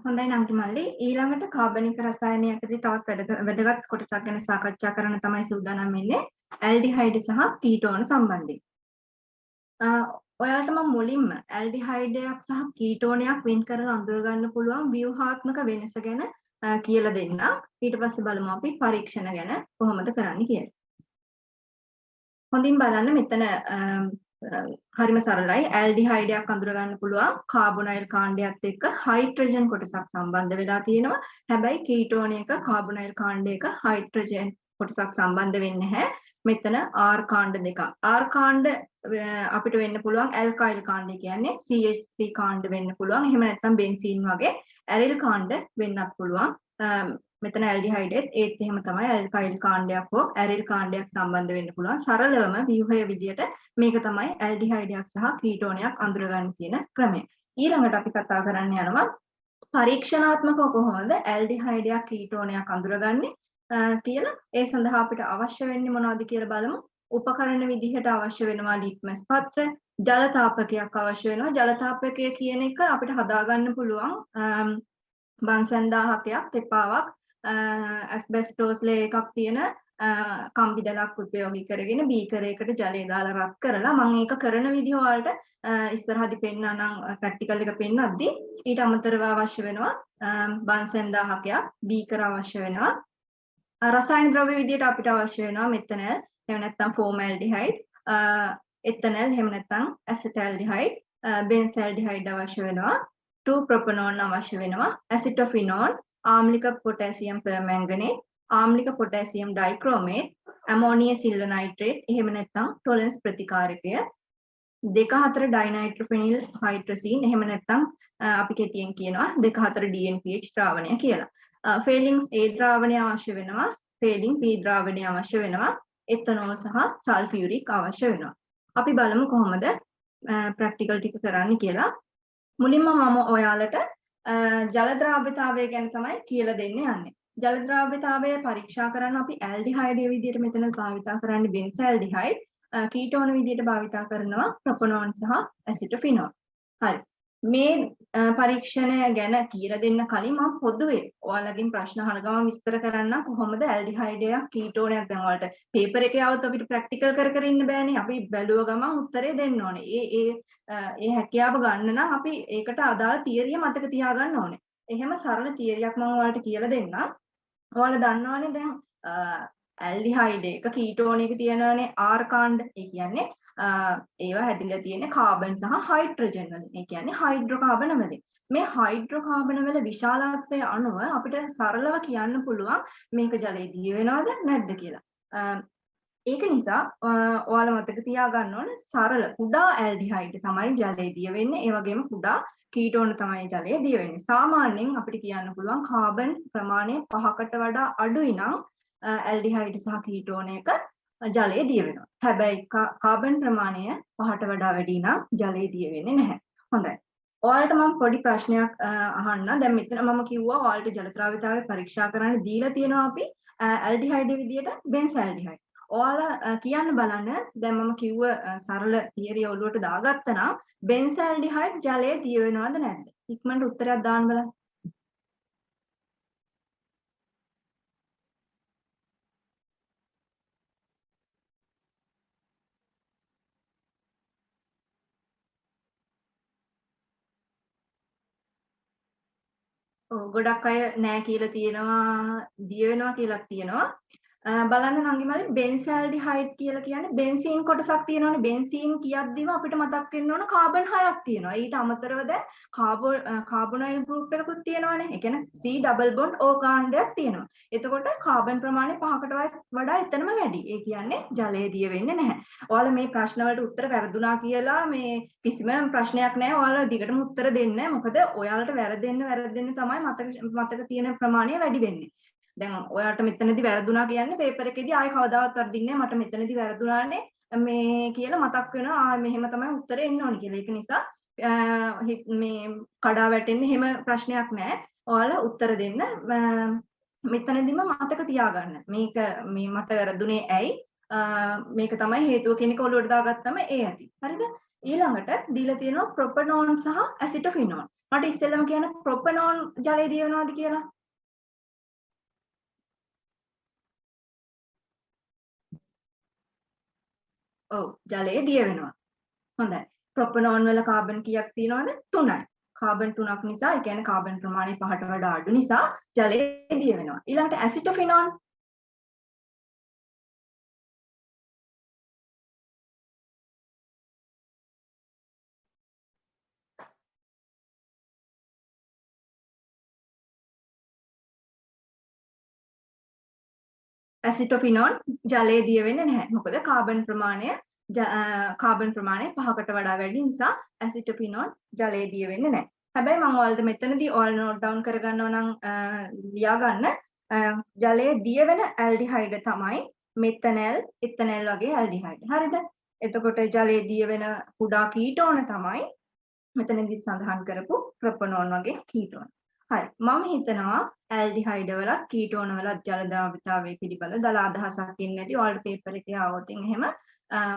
හොඳයි නංගි මල්ලි ඊළඟට කාබනික රසායනයකදී තවත් වැදගත් කොටසක් ගැන සාකච්ඡා කරන්න තමයි සූදානම් වෙන්නේ ඇල්ඩිහයිඩ් සහ කීටෝන සම්බන්ධයෙන්. ඔයාලට මම මුලින්ම ඇල්ඩිහයිඩයක් සහ කීටෝනයක් වෙන් කරලා අඳුර ගන්න පුළුවන් ව්‍යුහාත්මක වෙනස ගැන කියලා දෙන්නම්. ඊට පස්සේ බලමු අපි පරීක්ෂණ ගැන කොහොමද කරන්නේ කියලා. හොඳින් බලන්න මෙතන හරිම සරලයි ඇල්ඩිහයිඩයක් අඳුර ගන්න පුළුවන් කාබොනයිල් කාණ්ඩයත් එක්ක හයිඩ්‍රජන් කොටසක් සම්බන්ධ වෙලා තියෙනවා. හැබැයි කීටෝන එක කාබොනයිල් කාණ්ඩයක හයිඩ්‍රජන් කොටසක් සම්බන්ධ වෙන්නේ නැහැ. මෙතන R කාණ්ඩ දෙකක්. R කාණ්ඩ අපිට වෙන්න පුළුවන් ඇල්කයිල් කාණ්ඩය කියන්නේ CH3 කාණ්ඩ වෙන්න පුළුවන්. එහෙම නැත්නම් බෙන්සීන් වගේ ඇරිල් කාණ්ඩ වෙන්නත් පුළුවන්. මෙතන ඇල්ඩිහයිඩෙත් ඒත් එහෙම තමයි ඇල්කයිල් කාණ්ඩයක් හෝ ඇරිල් කාණ්ඩයක් සම්බන්ධ වෙන්න පුළුවන්. සරලවම ව්‍යුහය විදියට මේක තමයි ඇල්ඩිහයිඩයක් සහ කීටෝනයක් අඳුර ගන්න තියෙන ක්‍රමය. ඊළඟට අපි කතා කරන්න යනවා පරීක්ෂණාත්මකව කොහොමද ඇල්ඩිහයිඩයක් කීටෝනයක් අඳුරගන්නේ කියලා. ඒ සඳහා අපිට අවශ්‍ය වෙන්නේ මොනවද කියලා බලමු. උපකරණ විදිහට අවශ්‍ය වෙනවා ලිට්මස් පත්‍ර, ජල තාපකයක් අවශ්‍ය වෙනවා. ජල තාපකය කියන එක අපිට හදාගන්න පුළුවන් බන්සන් 1000ක්, තෙපාවක්, ඇස්බෙස්ටෝස් එකක් තියෙන කම්බි දලක් උපයෝගී කරගෙන බීකරයකට ජලය දාලා රත් කරලා මම ඒක කරන විදිහ ඔයාලට ඉස්සරහදී පෙන්නනම් ප්‍රැක්ටිකල් එක පෙන්නද්දී ඊට අමතරව අවශ්‍ය වෙනවා බන්සන් 1000ක්, බීකර අවශ්‍ය වෙනවා. රසායන ද්‍රව්‍ය විදිහට අපිට අවශ්‍ය වෙනවා මෙතනල්, එහෙම නැත්නම් ෆෝමැල්ඩිහයිඩ්, එතනල්, එහෙම නැත්නම් ඇසෙටල්ඩිහයිඩ්, බෙන්සල්ඩිහයිඩ් අවශ්‍ය වෙනවා. 2 ප්‍රොපනෝන් අවශ්‍ය වෙනවා. ඇසිටොෆිනෝන්, ආම්ලික පොටෑසියම් පර්මැංගනේට්, ආම්ලික potassium dichromate, ammonia silver nitrate, එහෙම නැත්නම් ටොලරන්ස් ප්‍රතිකාරකය, 2,4 ඩයිනයිට්‍රොෆෙනිල් හයිඩ්‍රසීන්, එහෙම නැත්නම් අපි කෙටියෙන් කියනවා 2,4 DNPH ද්‍රාවණය කියලා. ෆේලින්ග්ස් A ද්‍රාවණය අවශ්‍ය වෙනවා. ෆේලින් B ද්‍රාවණය අවශ්‍ය වෙනවා. එතනෝල් සහ සල්ෆියුරික් අවශ්‍ය වෙනවා. අපි බලමු කොහොමද ප්‍රැක්ටිකල් ටික කරන්න කියලා. මුලින්ම මම ඔයාලට ජල ද්‍රාව්‍යතාවය ගැන තමයි කියලා දෙන්න යන්නේ. ජල ද්‍රාව්‍යතාවය පරීක්ෂා කරන්න අපි ඇල්ඩිහයිඩ් විදිහට මෙතන භාවිතා කරන්නේ බෙන්සල්ඩිහයිඩ්, කීටෝන විදිහට භාවිතා කරනවා ප්‍රොපනෝන් සහ ඇසිටොෆිනෝල්. හරි. මේ පරීක්ෂණය ගැන කියලා දෙන්න කලින් මම පොදුවේ ඔයාලගෙන් ප්‍රශ්න අහන ගමන් විස්තර කරන්න කොහොමද ඇල්ඩිහයිඩයක් කීටෝනයක් දැන් ඔයාලට පේපර් එකේ આવත් අපිට ප්‍රැක්ටිකල් කර කර ඉන්න බෑනේ. අපි බැලුව ගමන් උත්තරේ දෙන්න ඕනේ. ඒ හැකියාව ගන්න නම් අපි ඒකට අදාළ තියරිය මතක තියාගන්න ඕනේ. එහෙම සරල තියරියක් මම ඔයාලට කියලා දෙන්නම්. ඔයාලා දන්නවනේ දැන් ඇල්ඩිහයිඩ් එක කීටෝන එක තියෙනවානේ R කාණ්ඩ. ඒ කියන්නේ ඒවා හැදිලා තියෙන්නේ කාබන් සහ හයිඩ්‍රජන් වලින්. ඒ කියන්නේ හයිඩ්‍රෝකාබන වලින්. මේ හයිඩ්‍රෝකාබන වල විශාලත්වය අනුව අපිට සරලව කියන්න පුළුවන් මේක ජලයේ දිය වෙනවද නැද්ද කියලා. ඒක නිසා ඔයාලා මතක තියාගන්න ඕන සරල කුඩා ඇල්ඩිහයිඩ් තමයි ජලයේ දිය වෙන්නේ. ඒ වගේම කුඩා කීටෝන තමයි ජලයේ දිය වෙන්නේ. සාමාන්‍යයෙන් අපිට කියන්න පුළුවන් කාබන් ප්‍රමාණය 5කට වඩා අඩුයි නම් ඇල්ඩිහයිඩ් සහ කීටෝන එක ජලයේ දිය වෙනවා. හැබැයි කාබන් ප්‍රමාණය 5ට වඩා වැඩි නම් ජලයේ දිය වෙන්නේ නැහැ. හොඳයි. ඔයාලට මම පොඩි ප්‍රශ්නයක් අහන්න. දැන් මෙතන මම කිව්වා ඔයාලට ජල ද්‍රාව්‍යතාවය පරීක්ෂා කරන්න දීලා තියෙනවා අපි ඇල්ඩිහයිඩ් විදියට බෙන්සල්ඩිහයිඩ්. ඔයාලා කියන්න බලන්න දැන් මම කිව්ව සරල තියරිය ඔළුවට දාගත්තා නම් බෙන්සල්ඩිහයිඩ් ජලයේ දිය වෙනවද නැද්ද? ඉක්මනට උත්තරයක් දාන්න බලන්න. ගොඩක් අය නෑ කියලා තියෙනවා, දිය වෙනවා කියලාත් තියෙනවා. බලන්න නංගි මල්ලි බෙන්සල්ඩිහයිඩ් කියලා කියන්නේ බෙන්සීන් කොටසක් තියෙනවානේ. බෙන්සීන් කියද්දිම අපිට මතක් වෙන්න ඕන කාබන් 6ක් තියෙනවා. ඊට අමතරව දැන් කාබොනයිල් ගෲප් එකකුත් තියෙනවානේ. ඒ කියන්නේ C ඩබල් බොන්ඩ් O කාණ්ඩයක් තියෙනවා. එතකොට කාබන් ප්‍රමාණය 5කට වඩා එතනම වැඩි. ඒ කියන්නේ ජලයේ දිය වෙන්නේ නැහැ. ඔයාලා මේ ප්‍රශ්න වලට උත්තර වැරදුනා කියලා මේ කිසිම ප්‍රශ්නයක් නැහැ. ඔයාලා දිගටම උත්තර දෙන්න. මොකද ඔයාලට වැරදෙන්න තමයි මතක තියෙන ප්‍රමාණය වැඩි වෙන්නේ. දැන් ඔයාලට මෙතනදී වැරදුනා කියන්නේ පේපර් එකේදී ආයෙ කවදාවත් වර්ධින්නේ නැහැ. මට මෙතනදී වැරදුනානේ මේ කියලා මතක් වෙනවා. මෙහෙම තමයි උත්තරේ එන්න ඕනේ කියලා. ඒක නිසා මේ කඩා වැටෙන්නේ එහෙම ප්‍රශ්නයක් නැහැ. ඔයාලා උත්තර දෙන්න. මෙතනදීම මතක තියාගන්න. මේක මේ මට වැරදුනේ ඇයි? මේක තමයි හේතුව කියන එක ඔළුවට දාගත්තම ඒ ඇති. හරිද? ඊළඟට දීලා තියෙනවා ප්‍රොපනෝන් සහ ඇසිටොෆිනෝන්. මට ඉස්සෙල්ලම කියන්න ප්‍රොපනෝන් ජලයේ දිය වෙනවද කියලා. ඔව් ජලයේ දිය වෙනවා. හොඳයි. ප්‍රොපනෝන් වල කාබන් කීයක් තියෙනවද? 3යි. කාබන් 3ක් නිසා, ඒ කියන්නේ කාබන් ප්‍රමාණය 5ට වඩා අඩු නිසා ජලයේ දිය වෙනවා. ඊළඟට ඇසිටොෆිනෝන් ඇසිටොෆිනෝන් ජලයේ දිය වෙන්නේ නැහැ. මොකද කාබන් ප්‍රමාණය 5කට වඩා වැඩි නිසා ඇසිටොෆිනෝන් ජලයේ දිය වෙන්නේ නැහැ. හැබැයි මම ඔයාලට මෙතනදී ඔයාලා නෝට් ඩවුන් කරගන්නව නම් ලියා ගන්න ජලයේ දිය වෙන ඇල්ඩිහයිඩ් තමයි මෙතනල්, එතනල් වගේ ඇල්ඩිහයිඩ්. හරිද? එතකොට ජලයේ දිය වෙන කුඩා කීටෝන තමයි මෙතනදී සඳහන් කරපු ප්‍රොපනෝන් වගේ කීටෝන. හරි. මම හිතනවා ඇල්ඩිහයිඩ් වලත් කීටෝන වලත් ජල ද්‍රව්‍යතාවය පිළිබඳ දල අදහසක් ඉන්නේ නැති ඔයාලට පේපර් එකේ ආවොත් එහෙම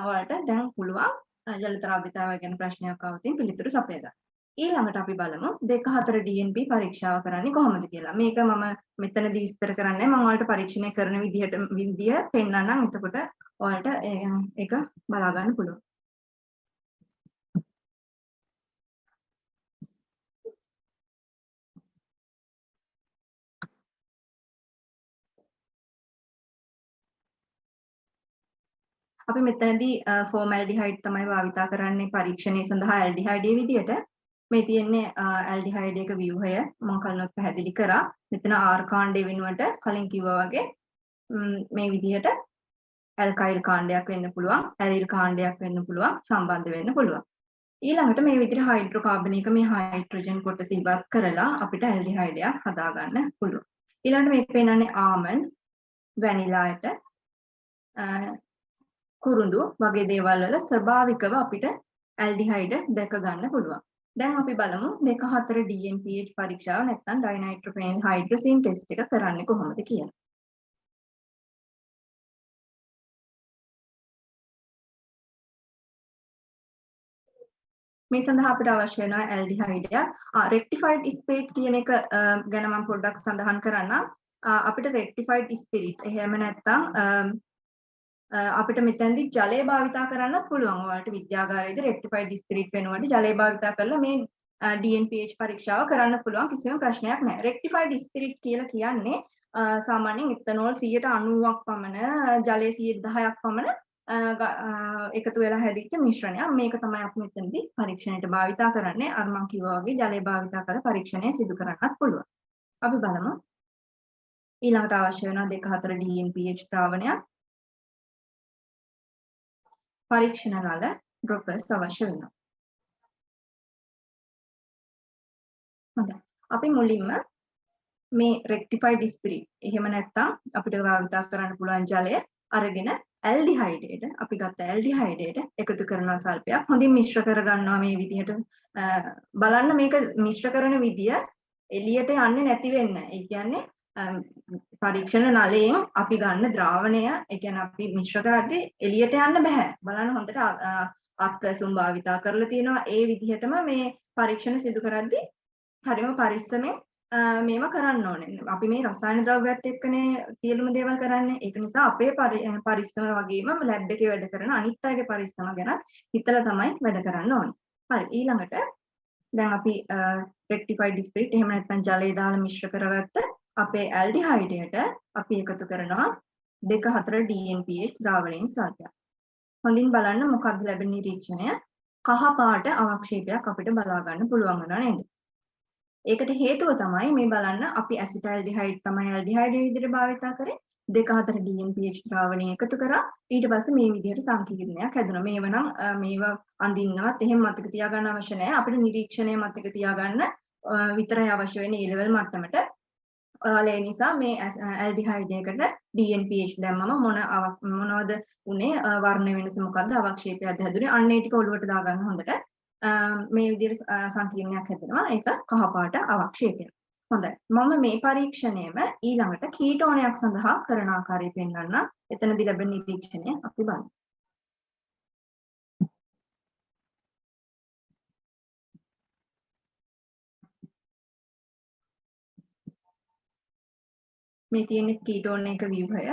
ඔයාලට දැන් පුළුවන් ජල ද්‍රව්‍යතාවය ගැන ප්‍රශ්නයක් ආවොත් පිළිතුරු සපය ගන්න. ඊළඟට අපි බලමු 2-4 DNP පරීක්ෂාව කරන්නේ කොහොමද කියලා. මේක මම මෙතනදී විස්තර කරන්නේ මම ඔයාලට පරීක්ෂණය කරන විදිය පෙන්නන්නම්. එතකොට ඔයාලට ඒක බලා ගන්න පුළුවන්. අපි මෙතනදී ෆෝමැල්ඩිහයිඩ් තමයි භාවිතා කරන්නේ පරීක්ෂණය සඳහා ඇල්ඩිහයිඩේ විදියට. මේ තියෙන්නේ ඇල්ඩිහයිඩ් එක ව්‍යුහය මම කලින්වත් පැහැදිලි කරා. මෙතන R කාණ්ඩය වෙනුවට කලින් කිව්වා වගේ මේ විදියට ඇල්කයිල් කාණ්ඩයක් වෙන්න පුළුවන්, ඇරිල් කාණ්ඩයක් වෙන්න පුළුවන්, සම්බන්ධ වෙන්න පුළුවන්. ඊළඟට මේ විදිහට හයිඩ්‍රෝකාබනයක මේ හයිඩ්‍රජන් කොටස ඉවත් කරලා අපිට ඇල්ඩිහයිඩයක් හදා ගන්න පුළුවන්. ඊළඟට මේ පෙන්නන්නේ ආමන්ඩ්, වැනිලාට කුරුඳු වගේ දේවල් වල ස්වභාවිකව අපිට ඇල්ඩිහයිඩ් දැක ගන්න පුළුවන්. දැන් අපි බලමු 2-4 DNPH පරීක්ෂාව නැත්නම් ඩයිනයිට්‍රොෆෙනයිල් හයිඩ්‍රොසීන් ටෙස්ට් එක කරන්නේ කොහොමද කියලා. මේ සඳහා අපිට අවශ්‍ය වෙනවා ඇල්ඩිහයිඩ් එක. රෙක්ටිෆයිඩ් ස්පිරිට් කියන එක ගැන මම පොඩ්ඩක් සඳහන් කරන්නම්. අපිට රෙක්ටිෆයිඩ් ස්පිරිට් එහෙම නැත්නම් අපිට මෙතනදී ජලය භාවිතා කරන්නත් පුළුවන්. ඔයාලට විද්‍යාගාරයේදී රෙක්ටිෆයිඩ් ස්පිරිට් වෙනුවට ජලය භාවිතා කරලා මේ DNPH පරීක්ෂාව කරන්න පුළුවන්. කිසිම ප්‍රශ්නයක් නැහැ. රෙක්ටිෆයිඩ් ස්පිරිට් කියලා කියන්නේ සාමාන්‍යයෙන් එතනෝල් 90ක් පමණ, ජලය 10ක් පමණ එකතු වෙලා හැදිච්ච මිශ්‍රණයක්. මේක තමයි අපි මෙතනදී පරීක්ෂණයට භාවිතා කරන්නේ. අර මම කිව්වා වගේ ජලය භාවිතා කරලා පරීක්ෂණය සිදු කරන්නත් පුළුවන්. අපි බලමු. ඊළඟට අවශ්‍ය වෙනවා 2-4 DNPH ද්‍රාවණයක්. පරීක්ෂණ වල ඩ්‍රොපර්ස් අවශ්‍ය වෙනවා. හොඳයි. අපි මුලින්ම මේ රෙක්ටිෆයිඩ් ස්පිරිට් එහෙම නැත්නම් අපිට භාවිතා කරන්න පුළුවන් ජලය අරගෙන ඇල්ඩිහයිඩේට අපි ගත්ත ඇල්ඩිහයිඩේට එකතු කරනවා සල්පයක්. හොඳින් මිශ්‍ර කරගන්නවා මේ විදිහට. බලන්න මේක මිශ්‍ර කරන විදිය එළියට යන්නේ නැති වෙන්න. ඒ කියන්නේ පරීක්ෂණ නලයෙන් අපි ගන්න ද්‍රාවණය, ඒ කියන්නේ අපි මිශ්‍ර කරද්දී එළියට යන්න බෑ. බලන්න හොඳට අත්වැසුම් භාවිතා කරලා තියෙනවා. ඒ විදිහටම මේ පරීක්ෂණ සිදු කරද්දී හරිම පරිස්සමෙන් මේවා කරන්න ඕනේ. අපි මේ රසායන ද්‍රව්‍යات එක්කනේ සියලුම දේවල් කරන්නේ. ඒක නිසා අපේ පරිස්සම වගේම ලැබ් එකේ වැඩ කරන අනිත් අයගේ පරිස්සම ගැන හිතලා තමයි වැඩ කරන්න ඕනේ. හරි. ඊළඟට දැන් අපි රෙක්ටිෆයිඩ් ස්පිරිට් එහෙම නැත්නම් ජලය දාලා මිශ්‍ර කරගත්ත අපේ ඇල්ඩිහයිඩයට අපි එකතු කරනවා 2-4 DNPH ද්‍රාවණයෙන් සල්පයක්. හොඳින් බලන්න මොකක්ද ලැබෙන නිරීක්ෂණය. කහ පාට අවක්ෂේපයක් අපිට බලා ගන්න පුළුවන් වෙනවා නේද? ඒකට හේතුව තමයි මේ බලන්න අපි ඇසිටල්ඩිහයිඩ් තමයි ඇල්ඩිහයිඩ් විදිහට භාවිතා කරේ. 2-4 DNPH ද්‍රාවණය එකතු කරා. ඊට පස්සේ මේ විදිහට සංකීර්ණයක් හැදුණා. මේව නම් මේවා අඳින්නවත් එහෙම මතක තියාගන්න අවශ්‍ය නැහැ. අපිට නිරීක්ෂණය මතක තියාගන්න විතරයි අවශ්‍ය වෙන්නේ ඒ ලෙවල් මට්ටමට. ඔයාලා ඒ නිසා මේ ඇල්ඩිහයිඩ් එකට DNPH දැම්මම මොනවද උනේ වර්ණ වෙනස මොකද්ද අවක්ෂේපයක්ද හැදුනේ අන්න ඒ ටික ඔලුවට දාගන්න හොඳට මේ විදිහට සංකීර්ණයක් හැදෙනවා ඒක කහ පාට අවක්ෂේපයක්. හොඳයි. මම මේ පරීක්ෂණයම ඊළඟට කීටෝනයක් සඳහා කරන ආකාරය පෙන්වන්න. එතනදී ලැබෙන නිරීක්ෂණය අපි බලමු. මේ තියෙන කීටෝන් එක ව්‍යුහය.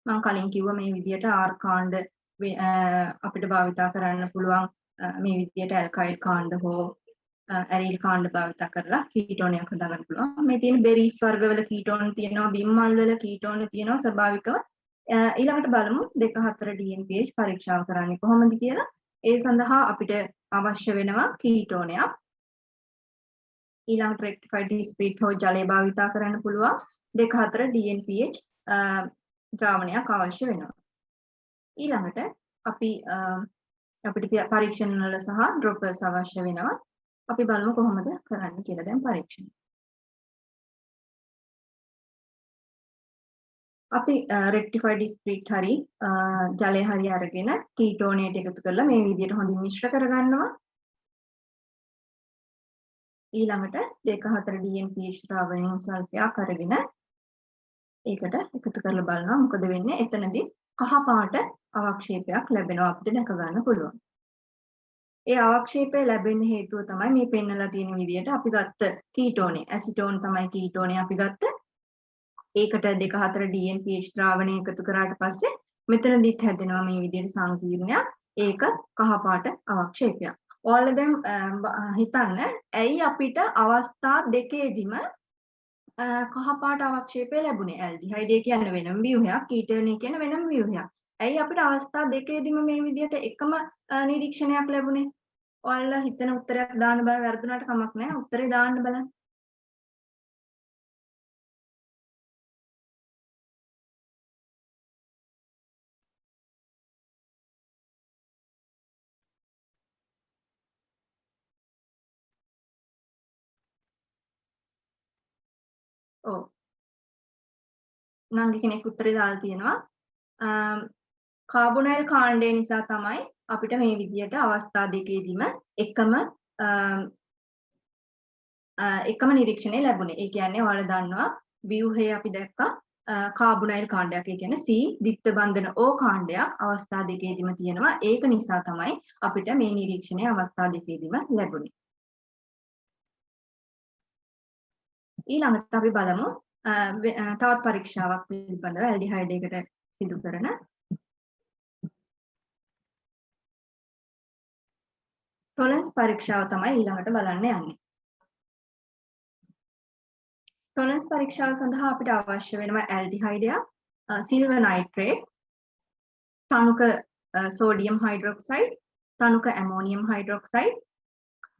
මම කලින් කිව්වා මේ විදිහට R කාණ්ඩ අපිට භාවිතා කරන්න පුළුවන් මේ විදිහට ඇල්කයිල් කාණ්ඩ හෝ ඇරිල් කාණ්ඩ භාවිතා කරලා කීටෝනයක් හදාගන්න පුළුවන්. මේ තියෙන බෙරිස් වර්ගවල කීටෝන් තියෙනවා, බිම්මල් වල කීටෝන තියෙනවා ස්වභාවිකව. ඊළඟට බලමු 2,4 DNPH පරීක්ෂාව කරන්නේ කොහොමද කියලා. ඒ සඳහා අපිට අවශ්‍ය වෙනවා කීටෝනයක්. ඊළඟට රෙක්ටිෆයිඩ් ස්පීඩ් හෝ ජලය භාවිතා කරන්න පුළුවන්. 2,4 DNPH ද්‍රාවණයක් අවශ්‍ය වෙනවා. ඊළඟට අපිට පරීක්ෂණ වල සහ ඩ්‍රොපර්ස් අවශ්‍ය වෙනවා. අපි බලමු කොහොමද කරන්න කියලා දැන් පරීක්ෂණ. අපි රෙක්ටිෆයිඩ් ස්පීඩ් හරි ජලය හරි අරගෙන කීටෝනේට එකතු කරලා මේ විදිහට හොඳින් මිශ්‍ර කරගන්නවා. ඊළඟට 2,4 DNPH ද්‍රාවණයෙන් සල්පයක් අරගෙන ඒකට එකතු කරලා බලනවා මොකද වෙන්නේ. එතනදී කහ පාට අවක්ෂේපයක් ලැබෙනවා අපිට දැක ගන්න පුළුවන්. ඒ අවක්ෂේපය ලැබෙන්න හේතුව තමයි මේ පෙන්නලා තියෙන විදිහට අපි ගත්ත කීටෝනේ ඇසිටෝන් තමයි කීටෝනේ අපි ගත්ත. ඒකට 2,4 DNPH ද්‍රාවණය එකතු කරාට පස්සේ මෙතනදිත් හැදෙනවා මේ විදිහට සංකීර්ණයක්. ඒක කහ පාට අවක්ෂේපයක්. ඔයාලා දැන් හිතන්න ඇයි අපිට අවස්ථා දෙකේදීම කහ පාට අවක්ෂේපය ලැබුණේ? ඇල්ඩිහයිඩ් කියන්නේ වෙනම ව්‍යුහයක්, කීටෝනේ කියන්නේ වෙනම ව්‍යුහයක්. ඇයි අපිට අවස්ථා දෙකේදීම මේ විදිහට එකම නිරීක්ෂණයක් ලැබුණේ? ඔයාලා හිතන උත්තරයක් දාන්න බෑ, වැරදුනට කමක් නැහැ. උත්තරේ දාන්න බලන්න. ඔව්. නංගි කෙනෙක් උත්තරේ දාලා තියෙනවා. කාබොනයිල් කාණ්ඩය නිසා තමයි අපිට මේ විදිහට අවස්ථා දෙකේදීම එකම නිරීක්ෂණය ලැබුණේ. ඒ කියන්නේ ඔයාලා දන්නවා ව්‍යුහයේ අපි දැක්කා කාබොනයිල් කාණ්ඩයක්. ඒ කියන්නේ C දිත්ත බන්ධන O කාණ්ඩයක් අවස්ථා දෙකේදීම තියෙනවා. ඒක නිසා තමයි අපිට මේ නිරීක්ෂණය අවස්ථා දෙකේදීම ලැබුණේ. ඊළඟට අපි බලමු තවත් පරීක්ෂාවක් පිළිබඳව ඇල්ඩිහයිඩ් එකට සිදු කරන ටොලරන්ස් පරීක්ෂාව තමයි ඊළඟට බලන්න යන්නේ. ටොලරන්ස් පරීක්ෂාව සඳහා අපිට අවශ්‍ය වෙනවා ඇල්ඩිහයිඩයක්, සිල්වර් නයිට්‍රේට්, තනුක සෝඩියම් හයිඩ්‍රොක්සයිඩ්, තනුක ඇමෝනියම් හයිඩ්‍රොක්සයිඩ්,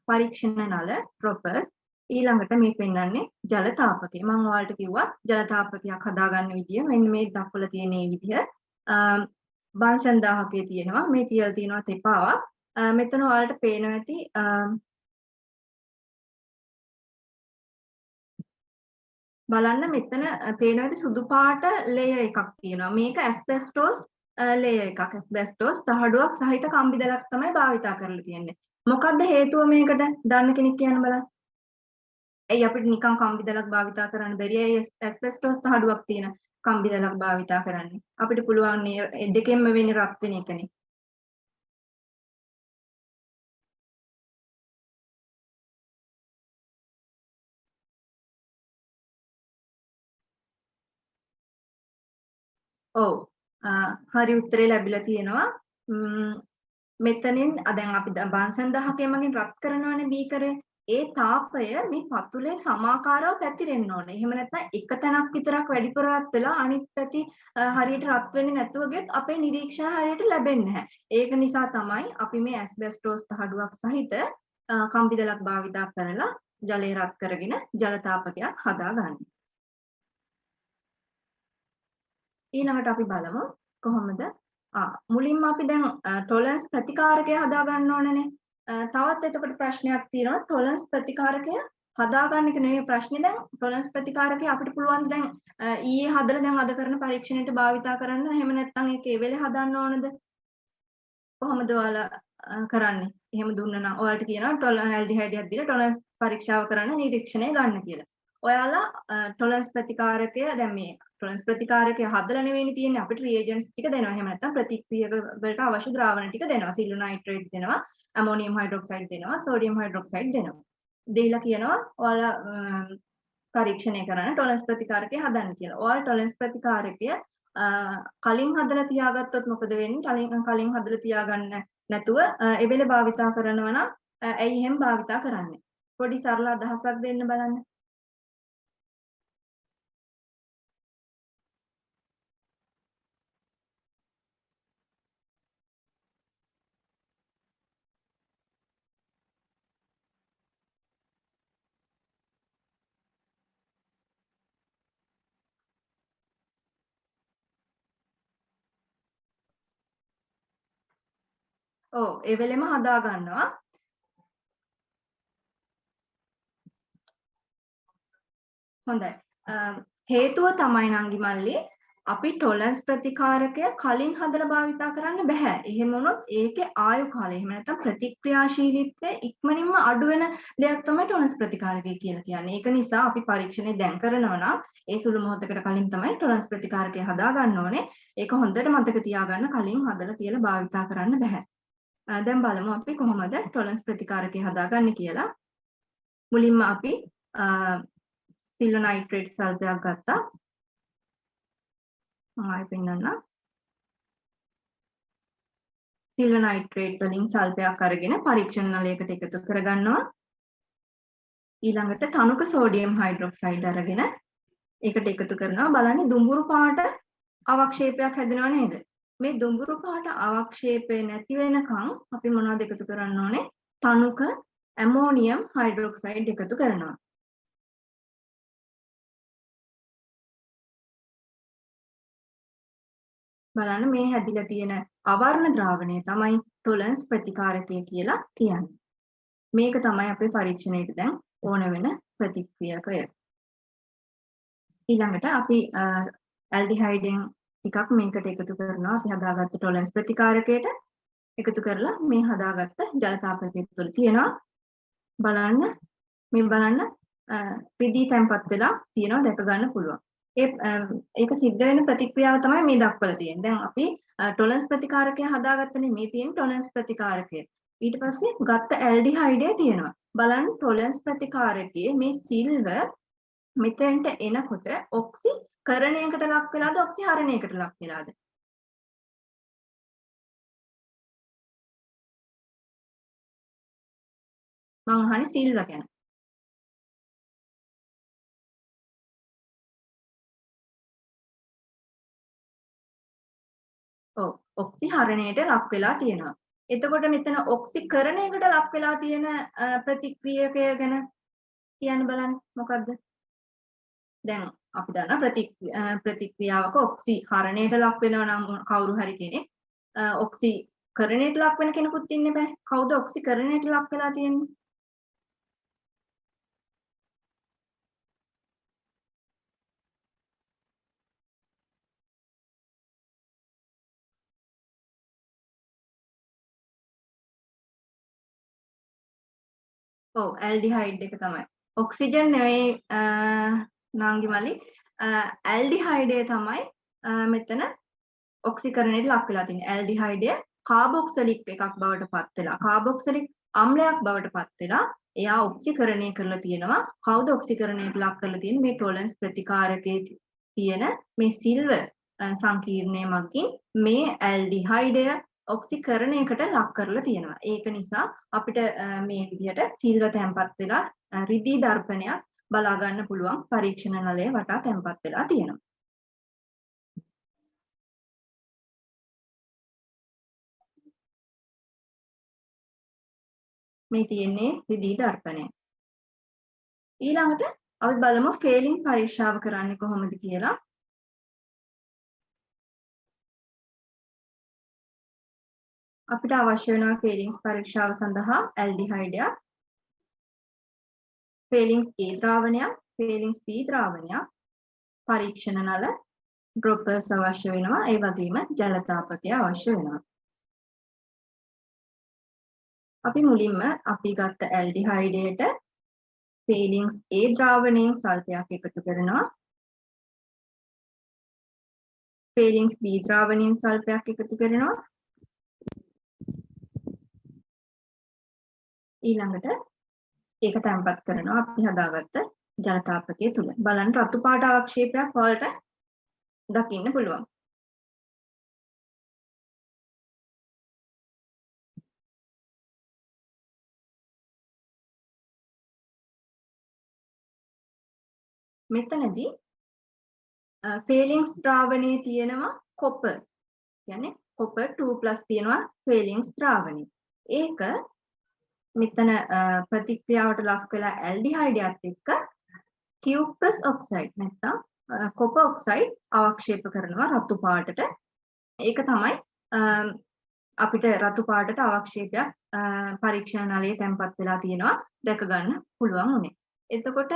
පරීක්ෂණ නල, ඩ්‍රොපර්ස්. ඊළඟට මේ පෙන්වන්නේ ජල තාපකය. මම ඔයාලට කිව්වා ජල තාපකයක් හදාගන්න විදිය මෙන්න මේ දක්වලා තියෙන මේ විදිය. බන්සන් 1000කේ තියෙනවා. මේ තියලා තියෙනවා තෙපාවක්. මෙතන ඔයාලට පේනවා ඇති බලන්න මෙතන පේනවා ඇති සුදු පාට ලේයර් එකක් තියෙනවා. මේක ඇස්බෙස්ටෝස් ලේයර් එකක්. ඇස්බෙස්ටෝස් තහඩුවක් සහිත කම්බි දැලක් තමයි භාවිතා කරලා තියෙන්නේ. මොකද්ද හේතුව මේකට? දන්න කෙනෙක් කියන්න බලන්න. ඇයි අපිට නිකන් කම්බි දැලක් භාවිතා කරන්න බැරි? ඇයි ඇස්බෙස්ටෝස් තහඩුවක් තියෙන කම්බි දැලක් භාවිතා කරන්නේ? අපිට පුළුවන් දෙකෙන්ම වෙන්නේ රත් වෙන එකනේ. ඔව්. හරි උත්තරේ ලැබිලා තියෙනවා. මෙතනින් දැන් අපි බන්සන් 1000කේ මගින් රත් කරනවානේ බීකරේ. ඒ තාපය මේ පතුලේ සමාකාරව පැතිරෙන්න ඕනේ. එහෙම නැත්නම් එක තැනක් විතරක් වැඩිපුර රත් වෙලා අනිත් පැති හරියට රත් වෙන්නේ නැතුව ගියොත් අපේ නිරීක්ෂණ හරියට ලැබෙන්නේ නැහැ. ඒක නිසා තමයි අපි මේ ඇස්බෙස්ටෝස් තහඩුවක් සහිත කම්බි දැලක් භාවිතා කරලා ජලය රත් කරගෙන ජල තාපකයක් හදාගන්නේ. ඊළඟට අපි බලමු කොහොමද මුලින්ම අපි දැන් ටොලරන්ස් ප්‍රතිකාරකය හදා ගන්න ඕනනේ. තවත් එතකොට ප්‍රශ්නයක් තියෙනවා ටොලරන්ස් ප්‍රතිකාරකය හදාගන්න එක නෙවෙයි ප්‍රශ්නේ. දැන් ටොලරන්ස් ප්‍රතිකාරකය අපිට පුළුවන් දැන් ඊයේ හදලා දැන් අද කරන පරීක්ෂණයට භාවිතා කරන්න. එහෙම නැත්නම් ඒක ඒ වෙලේ හදන්න ඕනද? කොහොමද ඔයාලා කරන්නේ? එහෙම දුන්නා නම් ඔයාලට කියනවා ඇල්ඩිහයිඩයක් දීලා ටොලරන්ස් පරීක්ෂාව කරන්න නිරීක්ෂණය ගන්න කියලා. ඔයාලා ටොලරන්ස් ප්‍රතිකාරකය දැන් මේ ටොලරන්ස් ප්‍රතිකාරකය හදලා නෙවෙයි තියෙන්නේ අපිට රියේජන්ට්ස් ටික දෙනවා. එහෙම නැත්නම් ප්‍රතික්‍රියක වලට අවශ්‍ය ද්‍රාවණ ටික දෙනවා. සිල්වර් නයිට්‍රේට් දෙනවා, ඇමෝනියම් හයිඩ්‍රොක්සයිඩ් දෙනවා, සෝඩියම් හයිඩ්‍රොක්සයිඩ් දෙනවා. දීලා කියනවා ඔයාලා පරීක්ෂණය කරන්න ටොලරන්ස් ප්‍රතිකාරකය හදන්න කියලා. ඔයාලා ටොලරන්ස් ප්‍රතිකාරකය කලින් හදලා තියාගත්තොත් මොකද වෙන්නේ? කලින් හදලා තියාගන්න නැතුව එවෙල භාවිතා කරනවා නම් ඇයි එහෙම භාවිතා කරන්නේ? පොඩි සරල අදහසක් දෙන්න බලන්න. ඔව් ඒ වෙලෙම හදා ගන්නවා. හොඳයි. හේතුව තමයි නංගි මල්ලි අපි ටොලරන්ස් ප්‍රතිකාරකය කලින් හදලා භාවිතා කරන්න බෑ. එහෙම වුණොත් ඒකේ ආයු කාලය එහෙම නැත්නම් ප්‍රතික්‍රියාශීලීත්වය ඉක්මනින්ම අඩු වෙන දෙයක් තමයි ටොලරන්ස් ප්‍රතිකාරකය කියලා කියන්නේ. ඒක නිසා අපි පරීක්ෂණය දැන් කරනවා නම් ඒ සුළු මොහොතකට කලින් තමයි ටොලරන්ස් ප්‍රතිකාරකය හදා ගන්න ඕනේ. ඒක හොඳට මතක තියාගන්න කලින් හදලා තියලා භාවිතා කරන්න බෑ. දැන් බලමු අපි කොහොමද ටොලරන්ස් ප්‍රතිකාරකය හදාගන්නේ කියලා. මුලින්ම අපි සිල්වර් නයිට්‍රේට් සල්ෆයක් ගත්තා. මම ආයෙ පෙන්නන්නම්. සිල්වර් නයිට්‍රේට් වලින් සල්ෆයක් අරගෙන පරීක්ෂණ නලයකට එකතු කරගන්නවා. ඊළඟට තනුක සෝඩියම් හයිඩ්‍රොක්සයිඩ් අරගෙන ඒකට එකතු කරනවා. බලන්න දුඹුරු පාට අවක්ෂේපයක් හැදෙනව නේද? මේ දුඹුරු පාට අවක්ෂේපය නැති වෙනකන් අපි මොනවද එකතු කරන්න ඕනේ? තනුක ඇමෝනියම් හයිඩ්‍රොක්සයිඩ් එකතු කරනවා. බලන්න මේ හැදිලා තියෙන අවර්ණ ද්‍රාවණය තමයි ටොලරන්ස් ප්‍රතිකාරකය කියලා කියන්නේ. මේක තමයි අපේ පරීක්ෂණයට දැන් ඕන වෙන ප්‍රතික්‍රියකය. ඊළඟට අපි ඇල්ඩිහයිඩෙන් ටිකක් මේකට එකතු කරනවා. අපි හදාගත්ත ටොලරන්ස් ප්‍රතිකාරකයට එකතු කරලා මේ හදාගත්ත ජල තාපකය තුළ තියෙනවා. බලන්න රිදී තැම්පත් වෙලා තියෙනවා දැක ගන්න පුළුවන්. ඒක සිද්ධ වෙන ප්‍රතික්‍රියාව තමයි මේ දක්වලා තියෙන්නේ. දැන් අපි ටොලරන්ස් ප්‍රතිකාරකය හදාගත්තනේ මේ තියෙන ටොලරන්ස් ප්‍රතිකාරකය. ඊට පස්සේ ගත්ත ඇල්ඩිහයිඩය තියෙනවා. බලන්න ටොලරන්ස් ප්‍රතිකාරකයේ මේ සිල්වර් මෙතෙන්ට එනකොට ඔක්සිකරණයකට ලක් වෙලාද ඔක්සිහරණයකට ලක් වෙලාද? මම අහන්නේ සිල්වර් ගැන. ඔව් ඔක්සිහරණයට ලක් වෙලා තියෙනවා. එතකොට මෙතන ඔක්සිකරණයකට ලක් වෙලා තියෙන ප්‍රතික්‍රියකය ගැන කියන්න බලන්න මොකද්ද? දැන් අපි දන්නා ප්‍රතික්‍රියාවක ඔක්සිහරණයට ලක් වෙනවා නම් කවුරු හරි කෙනෙක් ඔක්සිකරණයට ලක් වෙන කෙනෙකුත් ඉන්න බෑ. කවුද ඔක්සිකරණයට ලක් වෙලා තියෙන්නේ? ඔව් ඇල්ඩිහයිඩ් එක තමයි. ඔක්සිජන් නෙවෙයි නාංගි මලි. ඇල්ඩිහයිඩය තමයි මෙතන ඔක්සිකරණයට ලක් වෙලා තියෙන්නේ. ඇල්ඩිහයිඩය කාබොක්සිලික් එකක් බවට පත් වෙලා කාබොක්සිලික් අම්ලයක් බවට පත් වෙලා එයා ඔක්සිකරණය කරලා තියෙනවා. කවුද ඔක්සිකරණයට ලක් කරලා තියෙන්නේ? මේ ටොලරන්ස් ප්‍රතිකාරකයේ තියෙන මේ සිල්වර් සංකීර්ණය මගින් මේ ඇල්ඩිහයිඩය ඔක්සිකරණයකට ලක් කරලා තියෙනවා. ඒක නිසා අපිට මේ විදිහට සිල්වර් තැම්පත් වෙලා රිදී දර්පණයක් බලා ගන්න පුළුවන් පරීක්ෂණ නලය වටා තැම්පත් වෙලා තියෙනවා. මේ තියෙන්නේ රිදී දර්පණය. ඊළඟට අපි බලමු ෆේලින් පරීක්ෂාව කරන්නේ කොහොමද කියලා. අපිට අවශ්‍ය වෙනවා ෆේලින්ස් පරීක්ෂාව සඳහා ඇල්ඩිහයිඩයක්, ෆේලින්ස් A ද්‍රාවණයක්, ෆේලින්ස් B ද්‍රාවණයක්, පරීක්ෂණ නල, ඩ්‍රොපර්ස් අවශ්‍ය වෙනවා. ඒ වගේම ජල තාපකය අවශ්‍ය වෙනවා. අපි මුලින්ම අපි ගත්ත ඇල්ඩිහයිඩයට ෆේලින්ස් A ද්‍රාවණයෙන් සල්ෆයක් එකතු කරනවා. ෆේලින්ස් B ද්‍රාවණයෙන් සල්ෆයක් එකතු කරනවා. ඊළඟට ඒක තැම්පත් කරනවා අපි හදාගත්ත ජල තාපකයේ තුල. බලන්න රතු පාට අවක්ෂේපයක් වලට දකින්න පුළුවන්. මෙතනදී ෆේලින්ග්ස් ද්‍රාවණයේ තියෙනවා කොපර්. කියන්නේ කොපර් 2+ තියෙනවා ෆේලින්ග්ස් ද්‍රාවණේ. ඒක මෙතන ප්‍රතික්‍රියාවට ලක් වෙලා ඇල්ඩිහයිඩයත් එක්ක කියුප්‍රස් ඔක්සයිඩ් නැත්නම් කොපර් ඔක්සයිඩ් අවක්ෂේප කරනවා රතු පාටට. ඒක තමයි අපිට රතු පාටට අවක්ෂේපයක් පරීක්ෂණ නලයේ තැන්පත් වෙලා තියෙනවා දැක ගන්න පුළුවන් උනේ. එතකොට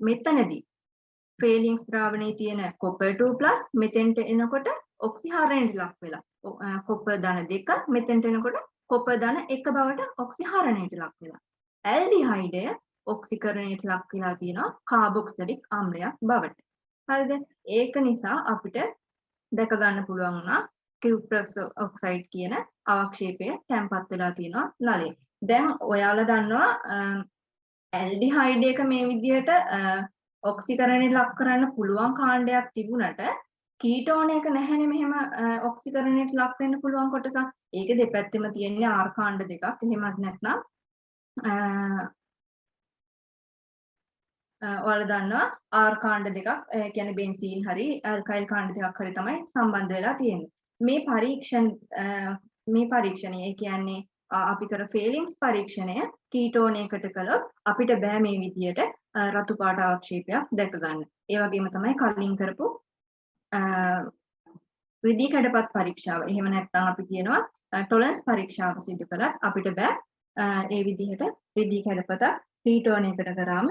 මෙතනදී ෆේලින්ග්ස් ද්‍රාවණයේ තියෙන කොපර් 2+ මෙතෙන්ට එනකොට ඔක්සිහරණයට ලක් වෙලා කොපර් ධන 2 මෙතෙන්ට එනකොට කොපර් ධන 1 බවට ඔක්සිහරණයට ලක් වෙලා ඇල්ඩිහයිඩය ඔක්සිකරණයට ලක් වෙලා තියෙනවා කාබොක්සිලික් ආම්ලයක් බවට. හරිද? ඒක නිසා අපිට දැක ගන්න පුළුවන් වුණා කියුප්‍රස් ඔක්සයිඩ් කියන අවක්ෂේපය තැන්පත් වෙලා තියෙනවා නලයේ. දැන් ඔයාලා දන්නවා ඇල්ඩිහයිඩ් එක මේ විදිහට ඔක්සිකරණයට ලක් කරන්න පුළුවන් කාණ්ඩයක් තිබුණට කීටෝන එක නැහැනේ මෙහෙම ඔක්සිකරණයට ලක් වෙන්න පුළුවන් කොටසක්. ඒක දෙපැත්තෙම තියෙන්නේ ආර් කාණ්ඩ දෙකක්. එහෙමත් නැත්නම් ඔයාලා දන්නවා ආර් කාණ්ඩ දෙකක් කියන්නේ බෙන්සීන් හරි ඇල්කයිල් කාණ්ඩ දෙකක් හරි තමයි සම්බන්ධ වෙලා තියෙන්නේ. මේ පරීක්ෂණය ඒ කියන්නේ අපි කර ෆේලින්ග්ස් පරීක්ෂණය කීටෝනයකට කළොත් අපිට බෑ මේ විදියට රතු පාට අවක්ෂේපයක් දැක ගන්න. ඒ වගේම තමයි කලින් කරපු රිදී කැඩපත් පරීක්ෂාව. එහෙම නැත්නම් අපි කියනවා ටොලරන්ස් පරීක්ෂාව සිදු කළත් අපිට බෑ ඒ විදිහට රිදී කැඩපත කීටෝනයකට කරාම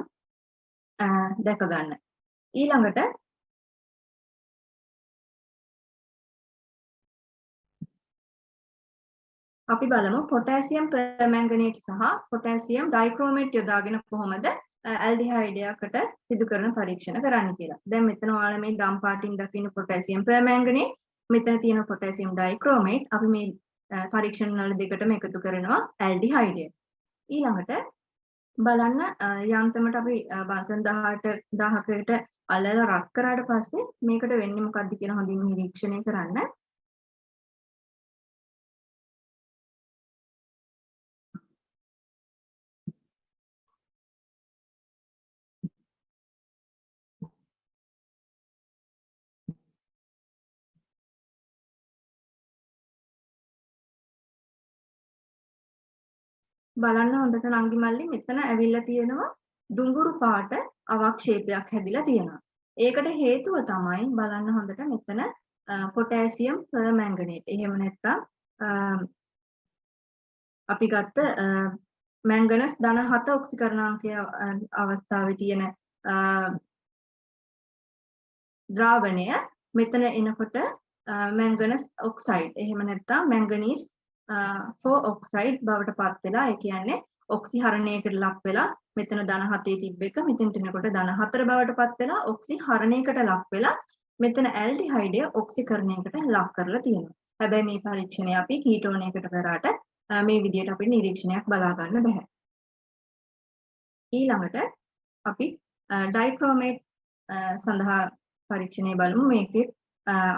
දැක ගන්න. ඊළඟට අපි බලමු පොටෑසියම් පර්මැංගනේට් සහ පොටෑසියම් ඩයික්‍රෝමේට් යොදාගෙන කොහොමද ඇල්ඩිහයිඩයකට සිදු කරන පරීක්ෂණ කරන්න කියලා. දැන් මෙතන ඔයාලා මේ දම් පාටින් දකින්න පොටෑසියම් පර්මැංගනේට්, මෙතන තියෙන පොටෑසියම් ඩයික්‍රෝමේට්. අපි මේ පරීක්ෂණ නල දෙකටම එකතු කරනවා ඇල්ඩිහයිඩය. ඊළඟට බලන්න යන්තමට අපි බන්සන් 18,000කට අල්ලලා රත් කරාට පස්සේ මේකට වෙන්නේ මොකක්ද කියලා හොඳින් නිරීක්ෂණය කරන්න. බලන්න හොඳට නංගි මල්ලි මෙතන ඇවිල්ලා තියෙනවා දුඟුරු පාට අවක්ෂේපයක් හැදිලා තියෙනවා. ඒකට හේතුව තමයි බලන්න හොඳට මෙතන පොටෑසියම් පර්මැංගනේට්. එහෙම නැත්නම් අපි ගත්ත මැංගනස් ධන 7 ඔක්සිකරණාංකය අවස්ථාවේ තියෙන ද්‍රාවණය මෙතන එනකොට මැංගනස් ඔක්සයිඩ් එහෙම නැත්නම් මැංගනීස් 4 ඔක්සයිඩ් බවට පත් වෙලා ඒ කියන්නේ ඔක්සිහරණයකට ලක් වෙලා මෙතන ධන 7 තිබ්බ එක මෙතෙන්ට එනකොට ධන 4 බවට පත් වෙලා ඔක්සිහරණයකට ලක් වෙලා මෙතන ඇල්ඩිහයිඩය ඔක්සිකරණයකට ලක් කරලා තියෙනවා. හැබැයි මේ පරීක්ෂණය අපි කීටෝනයකට කරාට මේ විදිහට අපිට නිරීක්ෂණයක් බලා ගන්න බෑ. ඊළඟට අපි ඩයික්‍රෝමේට් සඳහා පරීක්ෂණය බලමු. මේකේ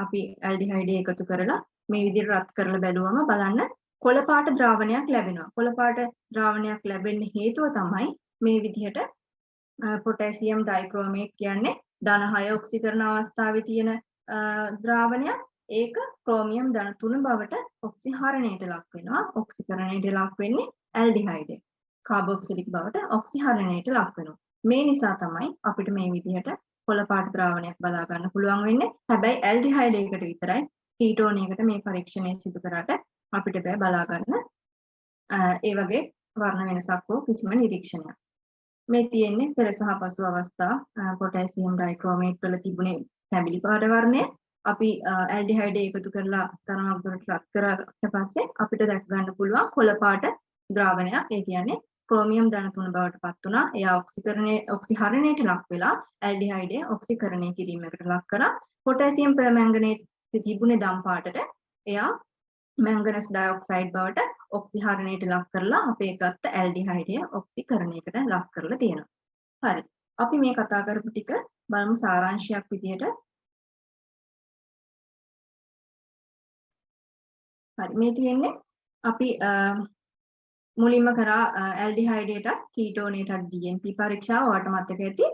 අපි ඇල්ඩිහයිඩය එකතු කරලා මේ විදිහට රත් කරලා බැලුවම බලන්න කොළ පාට ද්‍රාවණයක් ලැබෙනවා. කොළ පාට ද්‍රාවණයක් ලැබෙන්න හේතුව තමයි මේ විදිහට පොටෑසියම් ඩයික්‍රෝමේට් කියන්නේ ධන 6 ඔක්සිකරණ අවස්ථාවේ තියෙන ද්‍රාවණයක්. ඒක ක්‍රෝමියම් ධන 3 බවට ඔක්සිහරණයට ලක් වෙනවා. ඔක්සිකරණයට ලක් වෙන්නේ ඇල්ඩිහයිඩය. කාබොක්සිලික් බවට ඔක්සිහරණයට ලක් වෙනවා. මේ නිසා තමයි අපිට මේ විදිහට කොළ පාට ද්‍රාවණයක් බලා ගන්න පුළුවන් වෙන්නේ. හැබැයි ඇල්ඩිහයිඩයකට විතරයි කීටෝනයකට මේ පරීක්ෂණය සිදු කරාට අපිට බෑ බලා ගන්න ඒ වගේ වර්ණ වෙනසක් හෝ කිසිම නිරීක්ෂණයක්. මේ තියෙන්නේ පෙර සහ පසු අවස්ථා පොටෑසියම් ඩයික්‍රෝමේට් වල තිබුණේ තැඹිලි පාට වර්ණය. අපි ඇල්ඩිහයිඩය එකතු කරලා තරමක් දුරට රත් කරාට පස්සේ අපිට දැක ගන්න පුළුවන් කොළ පාට ද්‍රාවණයක්. ඒ කියන්නේ ක්‍රෝමියම් ධන 3 බවට පත් වුණා. එයා ඔක්සිහරණයට ලක් වෙලා ඇල්ඩිහයිඩය ඔක්සිකරණය කිරීමකට ලක් කරා. පොටෑසියම් පර්මැංගනේට් තිබුණේ දම් පාටට. එයා මැංගනස් ඩයොක්සයිඩ් බවට ඔක්සිහරණයට ලක් කරලා අපේ ගත්ත ඇල්ඩිහයිඩය ඔක්සිකරණයකට ලක් කරලා තියෙනවා. හරි. අපි මේ කතා කරපු ටික බලමු සාරාංශයක් විදියට. හරි මේ තියෙන්නේ අපි මුලින්ම කරා ඇල්ඩිහයිඩේටත් කීටෝනේටත් DNP පරීක්ෂාව ඔයාලට මතක ඇති.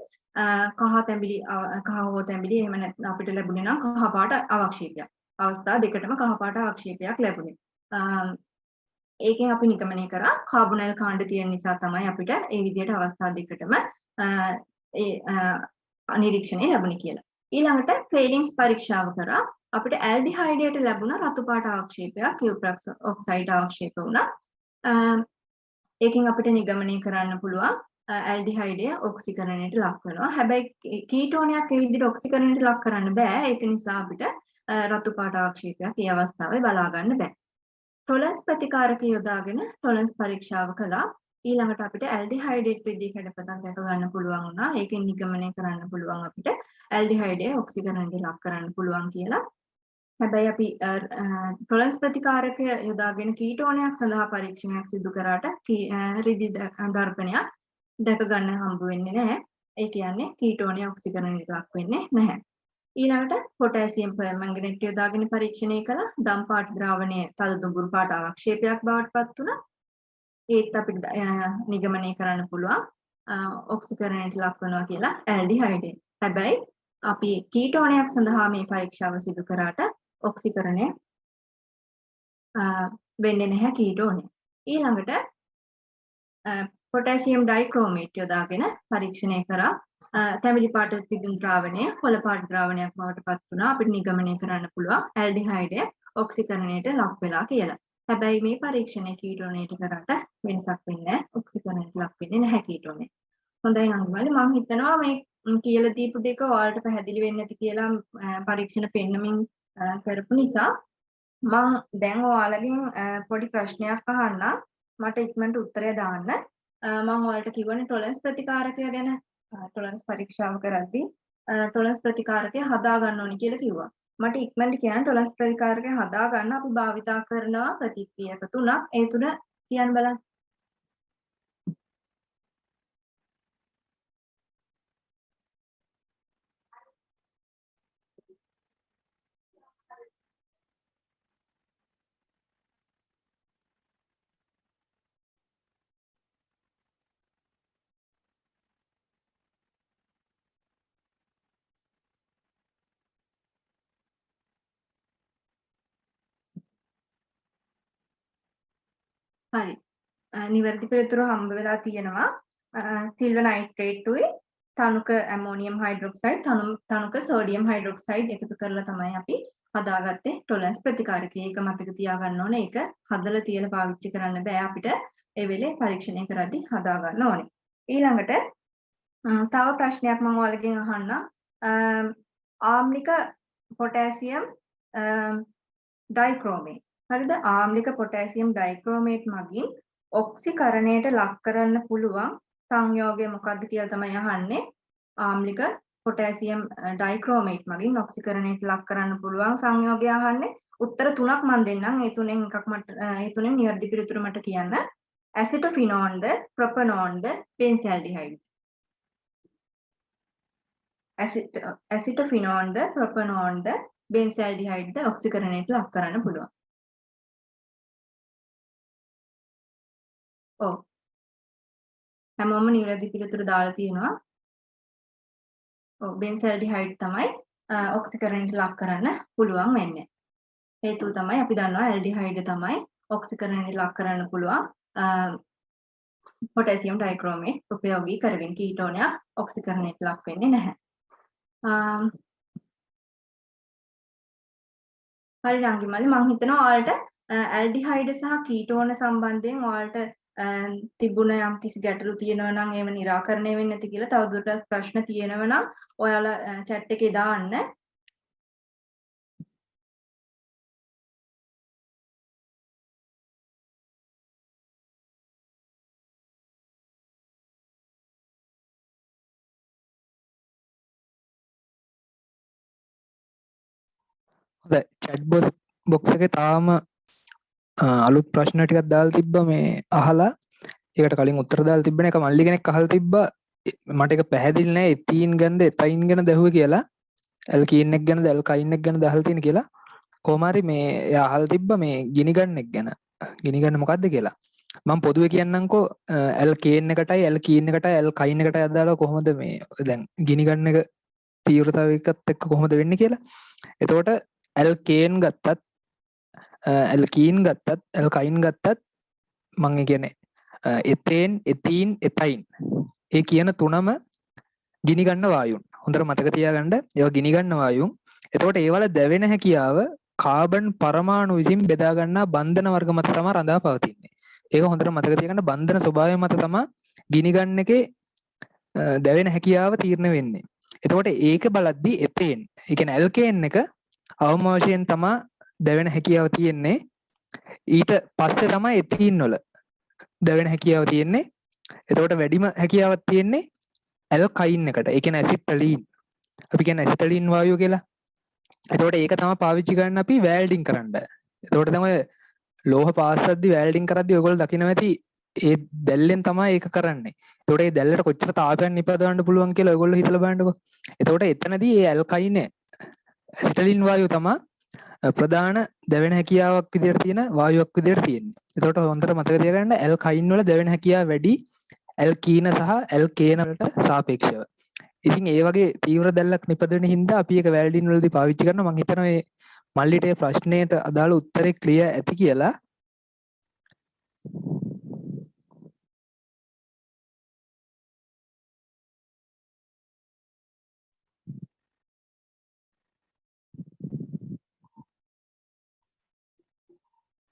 කහ තැඹිලි කහ හෝ තැඹිලි එහෙම නැත්නම් අපිට ලැබුණේ නම් කහ පාට අවක්ෂේපයක්. අවස්ථා දෙකටම කහ පාට අවක්ෂේපයක් ලැබුණේ. ඒකෙන් අපි නිගමනය කරා කාබොනයිල් කාණ්ඩ තියෙන නිසා තමයි අපිට ඒ විදිහට අවස්ථා දෙකටම නිරීක්ෂණය ලැබුණේ කියලා. ඊළඟට ෆේලින්ග්ස් පරීක්ෂාව කරා අපිට ඇල්ඩිහයිඩයට ලැබුණ රතු පාට අවක්ෂේපයක් කියුප්‍රොක්ස් ඔක්සයිඩ් අවක්ෂේප වුණා. ඒකෙන් අපිට නිගමනය කරන්න පුළුවන් ඇල්ඩිහයිඩය ඔක්සිකරණයට ලක් වෙනවා. හැබැයි කීටෝනයක් ඒ විදිහට ඔක්සිකරණයට ලක් කරන්න බෑ. ඒක නිසා අපිට රතු පාට අවක්ෂේපයක් ඒ අවස්ථාවේ බලා ගන්න බෑ. ටොලරන්ස් ප්‍රතිකාරක යොදාගෙන ටොලරන්ස් පරීක්ෂාව කළා. ඊළඟට අපිට ඇල්ඩිහයිඩේට් රිදී කැඩපතක් දැක ගන්න පුළුවන් වුණා. ඒකෙන් නිගමනය කරන්න පුළුවන් අපිට ඇල්ඩිහයිඩය ඔක්සිකරණයට ලක් කරන්න පුළුවන් කියලා. හැබැයි අපි ටොලරන්ස් ප්‍රතිකාරක යොදාගෙන කීටෝනයක් සඳහා පරීක්ෂණයක් සිදු කරාට රිදී දර්පණයක් දැක ගන්න හම්බ වෙන්නේ නැහැ. ඒ කියන්නේ කීටෝනය ඔක්සිකරණයට ලක් වෙන්නේ නැහැ. ඊළඟට පොටෑසියම් පර්මැංගනේට් යොදාගෙන පරීක්ෂණය කළා. දම් පාට ද්‍රාවණය තද දුඹුරු පාට අවක්ෂේපයක් බවට පත් වුණා. ඒත් අපිට නිගමනය කරන්න පුළුවන් ඔක්සිකරණයට ලක් වෙනවා කියලා ඇල්ඩිහයිඩේ. හැබැයි අපි කීටෝනයක් සඳහා මේ පරීක්ෂාව සිදු කරාට ඔක්සිකරණය වෙන්නේ නැහැ කීටෝනය. ඊළඟට පොටෑසියම් ඩයික්‍රෝමේට් යොදාගෙන පරීක්ෂණය කරා. තැඹිලි පාට තිබුණු ද්‍රාවණය කොළ පාට ද්‍රාවණයක් බවට පත් වුණා. අපිට නිගමනය කරන්න පුළුවන් ඇල්ඩිහයිඩය ඔක්සිකරණයට ලක් වෙලා කියලා. හැබැයි මේ පරීක්ෂණය කීටෝනයට කරාට වෙනසක් වෙන්නේ නැහැ. ඔක්සිකරණයට ලක් වෙන්නේ නැහැ කීටෝනය. හොඳයි නංගිමලි මම හිතනවා මේ කියලා දීපු දෙක ඔයාලට පැහැදිලි වෙන්නේ නැති කියලා පරීක්ෂණ පෙන්නමින් කරපු නිසා මම දැන් ඔයාලගෙන් පොඩි ප්‍රශ්නයක් අහන්නම්. මට ඉක්මනට උත්තරය දාන්න. මම ඔයාලට කිව්වනේ ටොලරන්ස් ප්‍රතිකාරකය ගැන ටොලරන්ස් පරීක්ෂාව කරද්දී ටොලරන්ස් ප්‍රතිකාරකය හදා ගන්න ඕනි කියලා කිව්වා. මට ඉක්මනට කියන්න ටොලරන්ස් ප්‍රතිකාරකය හදා ගන්න අපි භාවිතා කරනවා ප්‍රතික්‍රියක තුනක්. ඒ තුන කියන්න බලන්න. හරි. නිවැරදි පිළිතුර හම්බ වෙලා තියෙනවා. සිල්වර් නයිට්‍රේට් උයි තනුක ඇමෝනියම් හයිඩ්‍රොක්සයිඩ් තනුක සෝඩියම් හයිඩ්‍රොක්සයිඩ් එකතු කරලා තමයි අපි හදාගත්තේ ටොලරන්ස් ප්‍රතිකාරකය. ඒක මතක තියාගන්න ඕනේ. ඒක හදලා තියලා පාවිච්චි කරන්න බෑ අපිට. ඒ වෙලේ පරීක්ෂණය කරද්දී හදා ගන්න ඕනේ. ඊළඟට තව ප්‍රශ්නයක් මම ඔයාලගෙන් අහන්නම්. ආම්ලික පොටෑසියම් ඩයික්‍රෝමේට්. හරිද? ආම්ලික පොටෑසියම් ඩයික්‍රෝමේට් මගින් ඔක්සිකරණයට ලක් කරන්න පුළුවන් සංයෝගය මොකක්ද කියලා තමයි අහන්නේ. ආම්ලික පොටෑසියම් ඩයික්‍රෝමේට් මගින් ඔක්සිකරණයට ලක් කරන්න පුළුවන් සංයෝගය අහන්නේ. උත්තර තුනක් මම දෙන්නම්. ඒ තුනෙන් නිවැරදි පිළිතුර මට කියන්න. ඇසිටොෆිනෝන්ද, ප්‍රොපනෝන්ද, බෙන්සල්ඩිහයිඩ්. ඇසිටොෆිනෝන්ද, ප්‍රොපනෝන්ද, බෙන්සල්ඩිහයිඩ්ද ඔක්සිකරණයට ලක් කරන්න පුළුවන්. ඔව්. හැමෝම නිවැරදි පිළිතුර දාලා තියෙනවා. ඔව් බෙන්සල්ඩිහයිඩ් තමයි ඔක්සිකරණයට ලක් කරන්න පුළුවන් වෙන්නේ. හේතුව තමයි අපි දන්නවා ඇල්ඩිහයිඩ් තමයි ඔක්සිකරණයට ලක් කරන්න පුළුවන් පොටෑසියම් ඩයික්‍රෝමේට් උපයෝගී කරගෙන කීටෝනයක් ඔක්සිකරණයට ලක් වෙන්නේ නැහැ. හරි රංගිමලි මම හිතනවා ඔයාලට ඇල්ඩිහයිඩ් සහ කීටෝන සම්බන්ධයෙන් ඔයාලට තිබුණ යම් කිසි ගැටලු තියෙනවා නම් ඒව निराකරණය වෙන්නේ නැති කියලා තවදුරටත් ප්‍රශ්න තියෙනවා නම් ඔයාලා chat එකේ දාන්න. හොඳයි chat box එකේ තාම අලුත් ප්‍රශ්න ටිකක් දාලා තිබ්බා මේ අහලා ඒකට කලින් උත්තර දාලා තිබ්බනේ. එක මල්ලි කෙනෙක් අහලා තිබ්බා මට එක පැහැදිලි නෑ එතීන් ගැනද එතයින් ගැන දැහුවේ කියලා. ඇල්කීන් එක ගැනද ඇල්කයින් එක ගැනද අහලා තියෙන කියලා. කොහොම හරි මේ එයා අහලා තිබ්බා මේ ගිනිගන්න එක ගැන. ගිනිගන්න මොකද්ද කියලා. මම පොදුවේ කියන්නම්කෝ ඇල්කේන් එකටයි ඇල්කීන් එකටයි ඇල්කයින් එකටයි අදාළව කොහොමද මේ දැන් ගිනිගන්න එක තීව්‍රතාවයකත් එක්ක කොහොමද වෙන්නේ කියලා. එතකොට ඇල්කේන් ගත්තත් ඇල්කීන් ගත්තත් ඇල්කයින් ගත්තත් මං කියන්නේ එතේන් එතීන් එතයින් ඒ කියන තුනම ගිනිගන්න වායුන්. හොඳට මතක තියාගන්න ඒවා ගිනිගන්න වායුන්. එතකොට ඒවල දැවෙන හැකියාව කාබන් පරමාණු විසින් බෙදා ගන්නා බන්ධන වර්ග මත තමයි රඳා පවතින්නේ. ඒක හොඳට මතක තියාගන්න බන්ධන ස්වභාවය මත තමයි ගිනිගන්න එකේ දැවෙන හැකියාව තීරණය වෙන්නේ. එතකොට ඒක බලද්දී එතේන් ඒ කියන්නේ ඇල්කේන් එක අවම වශයෙන් තමයි දැවෙන හැකියාව තියෙන්නේ. ඊට පස්සේ තමයි එතීන් වල දැවෙන හැකියාව තියෙන්නේ. එතකොට වැඩිම හැකියාවක් තියෙන්නේ ඇල්කයින් එකට. ඒ කියන්නේ ඇසිටලීන්. අපි කියන්නේ ඇසිටලීන් වායුව කියලා. එතකොට ඒක තමයි පාවිච්චි කරන්න අපි වෑල්ඩින් කරන්න. එතකොට තමයි ලෝහ පාස්සද්දි වෑල්ඩින් කරද්දි ඔයගොල්ලෝ දකින්න ඇති ඒ දැල්ලෙන් තමයි ඒක කරන්නේ. එතකොට ඒ දැල්ලට කොච්චර තාපයක් නිපදවන්න පුළුවන් කියලා ඔයගොල්ලෝ හිතලා බලන්නකෝ. එතකොට එතනදී ඒ ඇල්කයින් ඇසිටලීන් වායුව තමයි ප්‍රධාන දැවෙන හැකියාවක් විදිහට තියෙන වායුවක් විදිහට තියෙන්නේ. එතකොට හොඳට මතක තියාගන්න ඇල්කයින් වල දැවෙන හැකියාව වැඩි ඇල්කීන සහ ඇල්කේන වලට සාපේක්ෂව. ඉතින් ඒ වගේ තීව්‍ර දැල්ලක් නිපදවෙන හින්දා අපි ඒක වැල්ඩින් වලදී පාවිච්චි කරනවා. මම හිතනවා මේ මල්ලිට ඒ ප්‍රශ්නයට අදාළ උත්තරේ ක්ලියර් ඇති කියලා.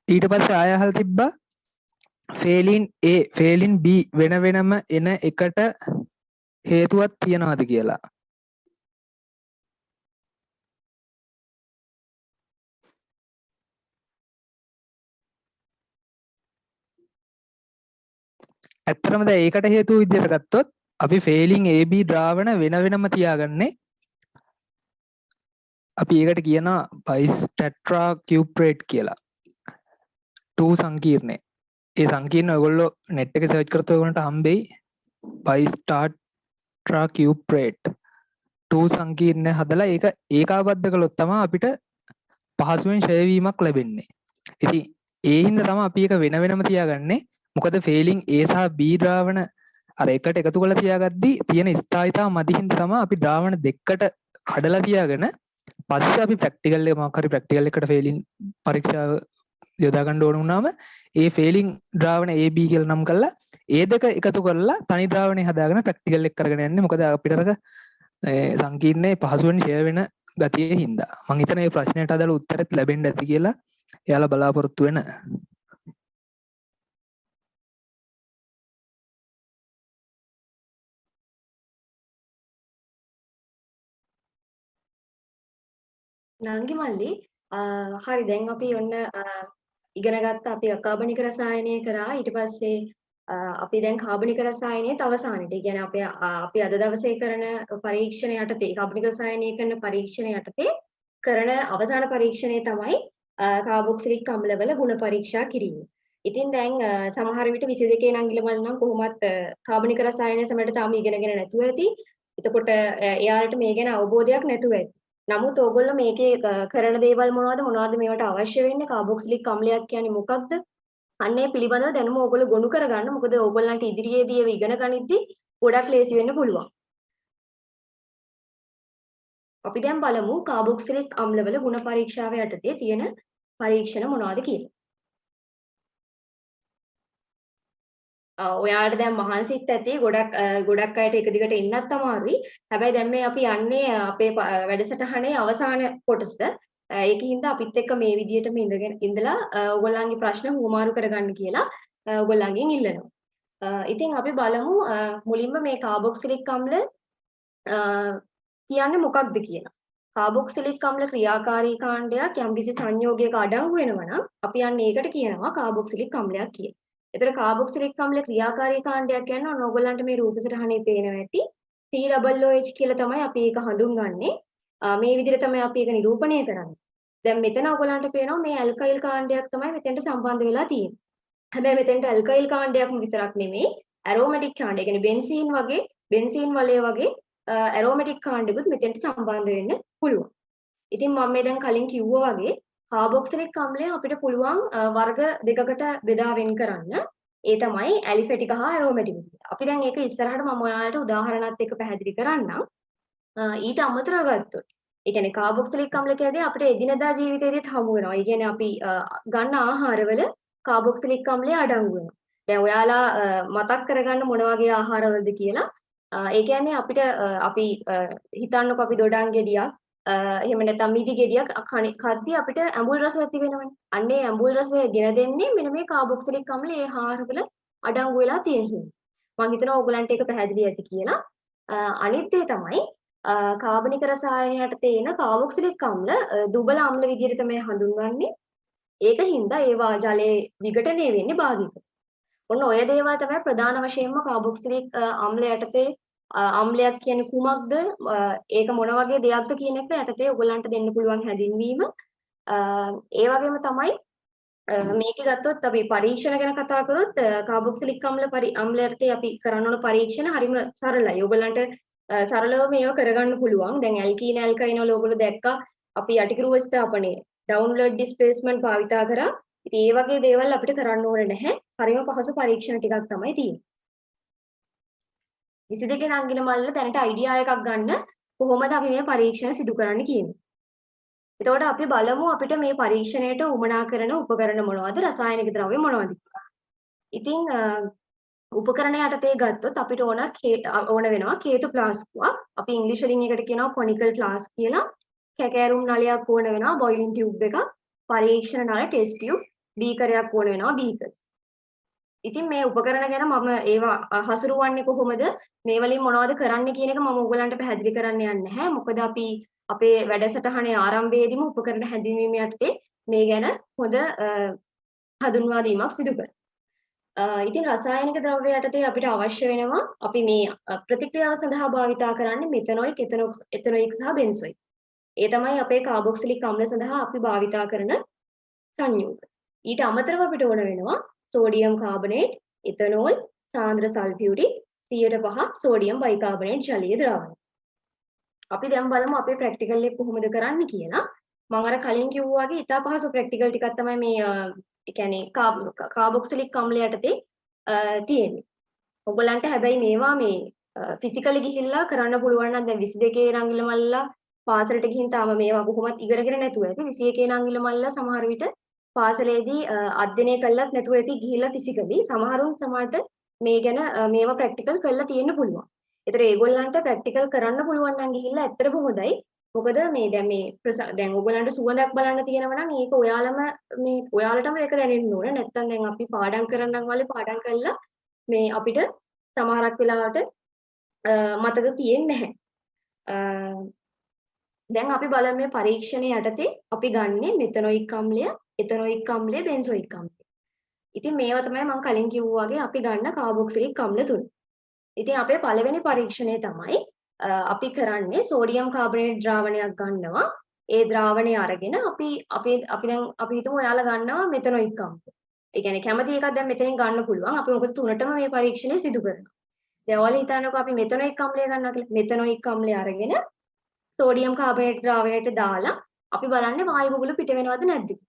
ඊට පස්සේ ආය අහලා තිබ්බා ෆේලින් A ෆේලින් B වෙන වෙනම එන එකට හේතුවක් තියනවාද කියලා. ඇත්තටම දැන් ඒකට හේතුව විදිහට ගත්තොත් අපි ෆේලින් AB ද්‍රාවණ වෙන වෙනම තියාගන්නේ. අපි ඒකට කියනවා බයිස් ටෙට්‍රා කියුප්‍රේට් කියලා. 2 සංකීර්ණය. ඒ සංකීර්ණ ඔයගොල්ලෝ net එකේ සර්ච් කරතොත් ඔයගොල්ලන්ට හම්බෙයි බයිස් ටෙට්‍රා කියුප්‍රේට් 2 සංකීර්ණ හදලා ඒක ඒකාබද්ධ කළොත් තමයි අපිට පහසුවෙන් ඡය වීමක් ලැබෙන්නේ. ඉතින් ඒ හින්දා තමයි අපි ඒක වෙන වෙනම තියාගන්නේ. මොකද ෆේලින් A සහ B ද්‍රාවණ අර එකට එකතු කරලා තියාගද්දී තියෙන ස්ථායිතාව මදි හින්දා තමයි අපි ද්‍රාවණ දෙකකට කඩලා තියාගෙන පස්සේ අපි ප්‍රැක්ටිකල් එක මොකක් හරි ප්‍රැක්ටිකල් එකට ෆේලින් පරීක්ෂාව යොදා ගන්න ඕන වුණාම ඒ ෆේලින් ද්‍රාවණ AB කියලා නම් කරලා ඒ දෙක එකතු කරලා තනි ද්‍රාවණේ හදාගෙන ප්‍රැක්ටිකල් එක කරගෙන යන්නේ. මොකද අපිට අර සංකීර්ණයේ පහසුවෙන් ෂෙයා වෙන ගතියේ හින්දා. මම හිතන මේ ප්‍රශ්නයට අදාළ උත්තරෙත් ලැබෙන්න ඇති කියලා එයාලා බලාපොරොත්තු වෙන. නංගි මල්ලි හරි දැන් අපි ඔන්න ඉගෙන ගත්ත අපි අකාබනික රසායනය කරා ඊට පස්සේ අපි දැන් කාබනික රසායනයේත් අවසානයේ. ඒ කියන්නේ අපි අද දවසේ කරන පරීක්ෂණ යටතේ කාබනික රසායනය කරන පරීක්ෂණ යටතේ කරන අවසාන පරීක්ෂණය තමයි කාබොක්සිලික් අම්ලවල ගුණ පරීක්ෂා කිරීම. ඉතින් දැන් සමහර විට 22 නංගිලමල් නම් කොහොමත් කාබනික රසායනය සමයට තාම ඉගෙනගෙන නැතුව ඇති. එතකොට එයාලට මේ ගැන අවබෝධයක් නැතුව ඇති. නමුත් ඕගොල්ලෝ මේකේ කරන දේවල් මොනවද මේවට අවශ්‍ය වෙන්නේ කාබොක්සිලික් අම්ලයක් කියන්නේ මොකක්ද? අන්නේ පිළිබඳව දැනුම ඕගොල්ලෝ ගොනු කරගන්න. මොකද ඕගොල්ලන්ට ඉදිරියේදී ඒව ඉගෙන ගනිද්දී ගොඩක් ලේසි වෙන්න පුළුවන්. අපි දැන් බලමු කාබොක්සිලික් අම්ලවල ගුණ පරීක්ෂාව යටතේ තියෙන පරීක්ෂණ මොනවද කියලා. ඔයාලට දැන් මහන්සිත් ඇති ගොඩක් අයට එක දිගට ඉන්නත් අමාරුයි. හැබැයි දැන් මේ අපි යන්නේ අපේ වැඩසටහනේ අවසාන කොටසට. ඒකින්ද අපිත් එක්ක මේ විදිහටම ඉඳලා ඔයගොල්ලන්ගේ ප්‍රශ්න හුවමාරු කරගන්න කියලා ඔයගොල්ලන්ගෙන් ඉල්ලනවා. ඉතින් අපි බලමු මුලින්ම මේ කාබොක්සිලික් අම්ල කියන්නේ මොකක්ද කියලා. කාබොක්සිලික් අම්ල ක්‍රියාකාරී කාණ්ඩයක් යම්කිසි සංයෝගයක අඩංගු වෙනවා නම් අපි යන්නේ ඒකට කියනවා කාබොක්සිලික් අම්ලයක් කියලා. එතකොට කාබොක්සිලික් අම්ල ක්‍රියාකාරී කාණ්ඩයක් කියන්නේ ඕගොල්ලන්ට මේ රූප සටහනේ පේනවා ඇති. COOH කියලා තමයි අපි ඒක හඳුන්වන්නේ. මේ විදිහට තමයි අපි ඒක නිරූපණය කරන්නේ. දැන් මෙතන ඔයගොල්ලන්ට පේනවා මේ ඇල්කයිල් කාණ්ඩයක් තමයි මෙතෙන්ට සම්බන්ධ වෙලා තියෙන්නේ. හැබැයි මෙතෙන්ට ඇල්කයිල් කාණ්ඩයක්ම විතරක් නෙමෙයි ඇරෝමැටික් කාණ්ඩය. කියන්නේ බෙන්සීන් වගේ බෙන්සීන් වලය වගේ ඇරෝමැටික් කාණ්ඩකුත් මෙතෙන්ට සම්බන්ධ වෙන්න පුළුවන්. ඉතින් මම මේ දැන් කලින් කිව්වා වගේ කාබොක්සිලික් අම්ලය අපිට පුළුවන් වර්ග දෙකකට බෙදා වෙන් කරන්න. ඒ තමයි ඇලිෆැටික් හා ඇරෝමැටික්. අපි දැන් ඒක ඉස්සරහට මම ඔයාලට උදාහරණත් එක්ක පැහැදිලි කරන්නම්. ඊට අමතරව ගත්තොත් ඒ කියන්නේ කාබොක්සිලික් අම්ලකයේදී අපිට එදිනදා ජීවිතේදීත් හමු වෙනවා. ඒ කියන්නේ අපි ගන්න ආහාරවල කාබොක්සිලික් අම්ලය අඩංගු වෙනවා. දැන් ඔයාලා මතක් කරගන්න මොන වගේ ආහාරවලද කියලා. ඒ කියන්නේ අපිට අපි හිතන්නකො අපි දොඩම් ගෙඩියක් එහෙම නැත්නම් මිදි ගෙඩියක් කද්දී අපිට ඇඹුල් රස ඇති වෙනවනේ. අන්න ඒ ඇඹුල් රසය ගෙන දෙන්නේ මෙන්න මේ කාබොක්සිලික් අම්ලය ඒ ආහාරවල අඩංගු වෙලා තියෙන හින්දා. මම හිතනවා ඕගලන්ට ඒක පැහැදිලි ඇති කියලා. අනිත් දේ තමයි කාබනික රසායනයට තියෙන කාබොක්සිලික් අම්ල දුබල අම්ල විදිහට තමයි හඳුන්වන්නේ. ඒක හින්දා ඒවා ජලයේ විඝටනය වෙන්නේ භාගික. ඔන්න ඔය දේවල් තමයි ප්‍රධාන වශයෙන්ම කාබොක්සිලික් අම්ලයටතේ අම්ලයක් කියන්නේ කුමක්ද ඒක මොන වගේ දෙයක්ද කියන එක යටතේ ඔයගලන්ට දෙන්න පුළුවන් හැඳින්වීම. ඒ වගේම තමයි මේකේ ගත්තොත් අපි පරීක්ෂණ ගැන කතා කරොත් කාබොක්සිලික් අම්ලයටතේ අපි කරන්න ඕන පරීක්ෂණ හරිම සරලයි. ඔයගලන්ට සරලව මේව කරගන්න පුළුවන්. දැන් ඇල්කීන ඇල්කයින වල ඔයගොල්ලෝ දැක්කා අපි යටිකිරුව ස්ථාපනය ඩවුන්ලෝඩ් ඩිස්ප්ලේස්මන්ට් භාවිතා කරා. ඉතින් ඒ වගේ දේවල් අපිට කරන්න ඕනේ නැහැ. හරිම පහසු පරීක්ෂණ ටිකක් තමයි තියෙන්නේ. 22 අංගින මල්ල දැනට අයිඩියා එකක් ගන්න කොහොමද අපි මේ පරීක්ෂණ සිදු කරන්න කියන්නේ. එතකොට අපි බලමු අපිට මේ පරීක්ෂණයට උමනා කරන උපකරණ මොනවද රසායනික ද්‍රව්‍ය මොනවද කියලා. ඉතින් උපකරණ යටතේ ගත්තොත් අපිට ඕන වෙනවා කේතු ප්ලාස්කුවක්. අපි ඉංග්‍රීසි වලින් එකට කියනවා කොනිකල් ෆ්ලාස්ක් කියලා. කැකෑරුම් නලයක් ඕන වෙනවා බොයිලින් ටියුබ් එකක්. පරීක්ෂණ නල ටෙස්ට් ටියුබ් බීකරයක් ඕන වෙනවා බීකර්ස්. ඉතින් මේ උපකරණ ගැන මම ඒවා හසුරුවන්නේ කොහොමද මේ වලින් මොනවද කරන්න කියන එක මම ඔයගලන්ට පැහැදිලි කරන්න යන්නේ නැහැ. මොකද අපි අපේ වැඩසටහනේ ආරම්භයේදීම උපකරණ හැඳින්වීම යටතේ මේ ගැන හොඳ හඳුන්වා දීමක් සිදු කරා. ඉතින් රසායනික ද්‍රව්‍ය යටතේ අපිට අවශ්‍ය වෙනවා අපි මේ ප්‍රතික්‍රියාව සඳහා භාවිතා කරන්නේ මෙතනොයික්, එතනොයික් සහ බෙන්සොයික්. ඒ තමයි අපේ කාබොක්සිලික් අම්ල සඳහා අපි භාවිතා කරන සංයෝග. ඊට අමතරව අපිට ඕන වෙනවා සෝඩියම් කාබනේට්, ඉතනෝල්, සාන්ද්‍ර සල්ෆියුරික්, 105 සෝඩියම් බයිකාබනේට් ජලීය ද්‍රාවණය. අපි දැන් බලමු අපේ ප්‍රැක්ටිකල් එක කොහොමද කරන්න කියලා. මම අර කලින් කිව්වා වගේ ඉතා පහසු ප්‍රැක්ටිකල් ටිකක් තමයි මේ ඒ කියන්නේ කාබොක්සිලික් අම්ල යටතේ තියෙන්නේ. ඔයගලන්ට හැබැයි මේවා මේ ෆිසිකලි ගිහිල්ලා කරන්න පුළුවන් නම් දැන් 22 රංගිල මල්ලා පාසලට ගිහින් තාම මේවා කොහොමත් ඉගෙනගෙන නැතුව ඇති. 21 රංගිල මල්ලා සමහර විට පාසලේදී අධ්‍යයනය කළත් නැතුව ඇති ගිහිල්ලා ෆිසිකලි සමහරුන් සමහරට මේ ගැන මේවා ප්‍රැක්ටිකල් කරලා තියෙන්න පුළුවන්. ඒතර ඒගොල්ලන්ට ප්‍රැක්ටිකල් කරන්න පුළුවන් නම් ගිහිල්ලා ඇත්තටම හොඳයි. මොකද මේ දැන් ඔයගොල්ලන්ට සුවඳක් බලන්න තියෙනවා නම් ඒක ඔයාලටම ඒක දැනෙන්න ඕන. නැත්තම් දැන් අපි පාඩම් කරන්නම් වල පාඩම් කළා මේ අපිට සමහරක් වෙලාවට මතක තියෙන්නේ නැහැ. දැන් අපි බලමු මේ පරීක්ෂණයේ යටතේ අපි ගන්නෙ මෙතනොයික් අම්ලය, එතනොයික් අම්ලය, බෙන්සොයික් අම්ලය. ඉතින් මේවා තමයි මම කලින් කිව්වා වගේ අපි ගන්න කාබොක්සිලික් අම්ල තුන. ඉතින් අපේ පළවෙනි පරීක්ෂණය තමයි අපි කරන්නේ සෝඩියම් කාබනේට් ද්‍රාවණයක් ගන්නවා. ඒ ද්‍රාවණය අරගෙන අපි හිතමු ඔයාලා ගන්නවා මෙතනොයික් අම්ල. ඒ කියන්නේ කැමති එකක් දැන් මෙතනින් ගන්න පුළුවන්. අපි මොකද තුනටම මේ පරීක්ෂණය සිදු කරනවා. දැන් ඔයාලා හිතන්නකෝ අපි මෙතනොයික් අම්ලය ගන්නවා කියලා. මෙතනොයික් අම්ලය අරගෙන සෝඩියම් කාබනේට් ද්‍රාවණයට දාලා අපි බලන්නේ වායු බුබුලු පිට වෙනවද නැද්ද කියලා.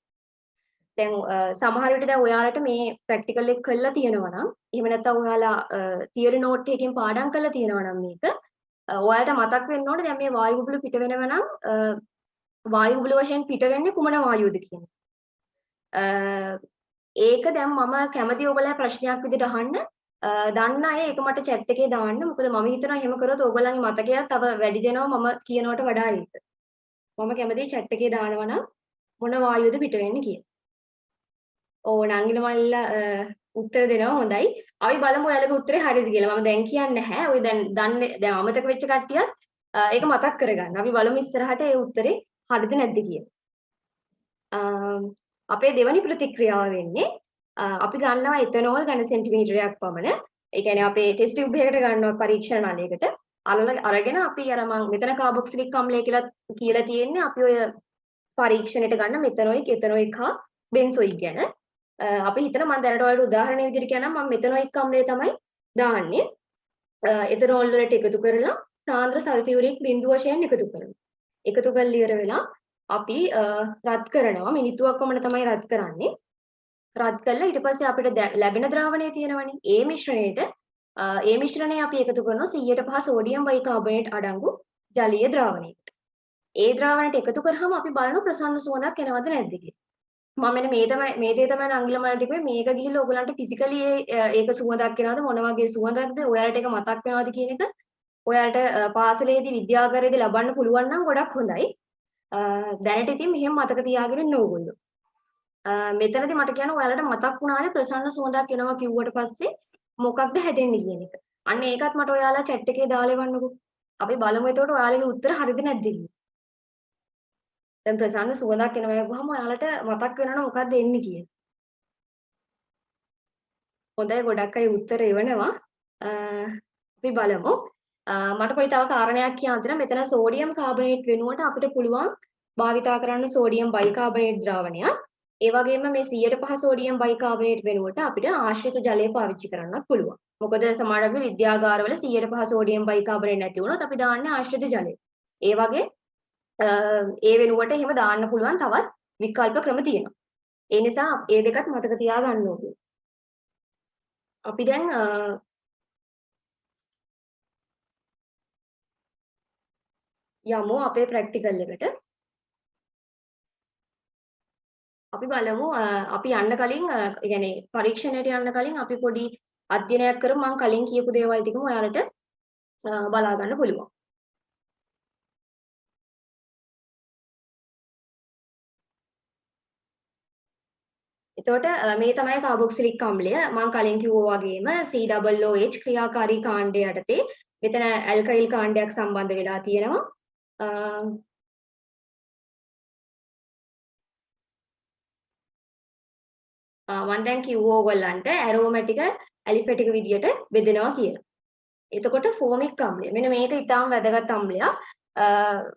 දැන් සමහර විට දැන් ඔයාලට මේ ප්‍රැක්ටිකල් එක කරලා තියෙනවා නම් එහෙම නැත්නම් ඔයාලා තියරි නෝට් එකකින් පාඩම් කරලා තියෙනවා නම් මේක ඔයාලට මතක් වෙන්න ඕනේ දැන් මේ වායු බුබුලු පිට වෙනවා නම් වායු බුබුලු වශයෙන් පිට වෙන්නේ කුමන වායුවද කියන ඒක දැන් මම කැමති ඔයගොල්ලෝ ප්‍රශ්නයක් විදිහට අහන්න දන්න අය ඒක මට chat එකේ දාන්න. මොකද මම හිතනවා එහෙම කරොත් ඔයගොල්ලන්ගේ මතකය තව වැඩි දෙනවා මම කියනවට වඩා ඒක. මම කැමති chat එකේ දානවා නම් මොන වායුවද පිට වෙන්නේ කියලා. ඕ නංගිල මල්ලා උත්තර දෙනවා හොඳයි. අපි බලමු ඔයාලගේ උත්තරේ හරියද කියලා. මම දැන් කියන්නේ නැහැ. ඔය දැන් අමතක වෙච්ච කට්ටියත් ඒක මතක් කරගන්න. අපි බලමු ඉස්සරහට ඒ උත්තරේ හරිද නැද්ද කියලා. අපේ දෙවැනි ප්‍රතික්‍රියාව වෙන්නේ අපි ගන්නවා එතනෝල් ඝන සෙන්ටිමීටරයක් පමණ. ඒ කියන්නේ අපේ ටෙස්ට් ටියුබ් එකකට ගන්නවා පරීක්ෂණ නලයකට. අරගෙන අපි අර මම මෙතන කාබොක්සිලික් අම්ලය කියලා තියෙන්නේ අපි ඔය පරීක්ෂණයට ගන්න මෙතනොයික්, එතනොයික් හා බෙන්සොයික් ගැන. අපි හිතන මම දැනට ඔයාලට උදාහරණයක් විදිහට කියනවා මම මෙතනොයික් අම්ලය තමයි දාන්නේ. එතනෝල් වලට එකතු කරලා සාන්ද්‍ර සල්ෆියුරික් බිඳුව වශයෙන් එකතු කරනවා. එකතු කරලා ඉවර වෙලා අපි රත් කරනවා. මිනිත්තුවක් පමණ තමයි රත් කරන්නේ. රත් කළා ඊට පස්සේ අපිට ලැබෙන ද්‍රාවණය තියෙනවනේ. ඒ මිශ්‍රණය අපි එකතු කරනවා 100% සෝඩියම් බයිකාබනේට් අඩංගු ජලීය ද්‍රාවණයකට. ඒ ද්‍රාවණයට එකතු කරාම අපි බලනවා ප්‍රසන්න සුවඳක් එනවද නැද්ද කියලා. මම මෙන්න මේ දේ තමයි අංගල මලට කිව්වේ මේක ගිහිල්ලා ඔයගලන්ට ෆිසිකලි ඒක සුවඳක් එනවද මොන වගේ සුවඳක්ද ඔයාලට ඒක මතක් වෙනවද කියන එක ඔයාලට පාසලේදී විද්‍යාගාරයේදී ලබන්න පුළුවන් නම් ගොඩක් හොඳයි. දැනට ඉතින් මෙහෙම මතක තියාගෙන ඉන්න ඕගොල්ලෝ. මෙතනදී මට කියන්න ඔයාලට මතක් වුණාද ප්‍රසන්න සුවඳක් එනවා කිව්වට පස්සේ මොකක්ද හැදෙන්නේ කියන එක. අන්න ඒකත් මට ඔයාලා chat එකේ දාලා එවන්නකෝ. අපි බලමු එතකොට ඔයාලගේ උත්තර හරිද නැද්ද කියලා. දැන් ප්‍රසන්න සුවඳක් එනවා කියවහම ඔයාලට මතක් වෙනවනේ මොකක්ද එන්නේ කියලා. හොඳයි ගොඩක් අය උත්තර එවනවා. අපි බලමු. මට පොඩි තව කාරණයක් කියන්න තියෙනවා. මෙතන සෝඩියම් කාබනේට් වෙනුවට අපිට පුළුවන් භාවිතා කරන්න සෝඩියම් බයිකාබනේට් ද්‍රාවණයක්. ඒ වගේම මේ 100% සෝඩියම් බයිකාබනේට් වෙනුවට අපිට ආශ්‍රිත ජලය පාවිච්චි කරන්නත් පුළුවන්. මොකද සමහර වෙලාවට විද්‍යාගාරවල 100% සෝඩියම් බයිකාබනේට් නැති වුණොත් අපි දාන්නේ ආශ්‍රිත ජලය. ඒ වගේ ඒ වෙනුවට එහෙම දාන්න පුළුවන් තවත් විකල්ප ක්‍රම තියෙනවා. ඒ නිසා ඒ දෙකත් මතක තියාගන්න ඕනේ. අපි දැන් යමු අපේ ප්‍රැක්ටිකල් එකට. අපි බලමු අපි යන්න කලින් يعني පරීක්ෂණයට යන්න කලින් අපි පොඩි අධ්‍යයනයක් කරමු. මම කලින් කියපු දේවල් ටිකම ඔයාලට බලා ගන්න පුළුවන්. එතකොට මේ තමයි කාබොක්සිලික් අම්ලය. මම කලින් කිව්වා වගේම COOH ක්‍රියාකාරී කාණ්ඩය යටතේ මෙතන ඇල්කයිල් කාණ්ඩයක් සම්බන්ධ වෙලා තියෙනවා. මම දැන් කිව්වා ඔයගොල්ලන්ට ඇරෝමැටික ඇලිෆැටික විදියට බෙදෙනවා කියලා. එතකොට ෆෝමික් අම්ලය. මෙන්න මේක ඉතාම වැදගත් අම්ලයක්.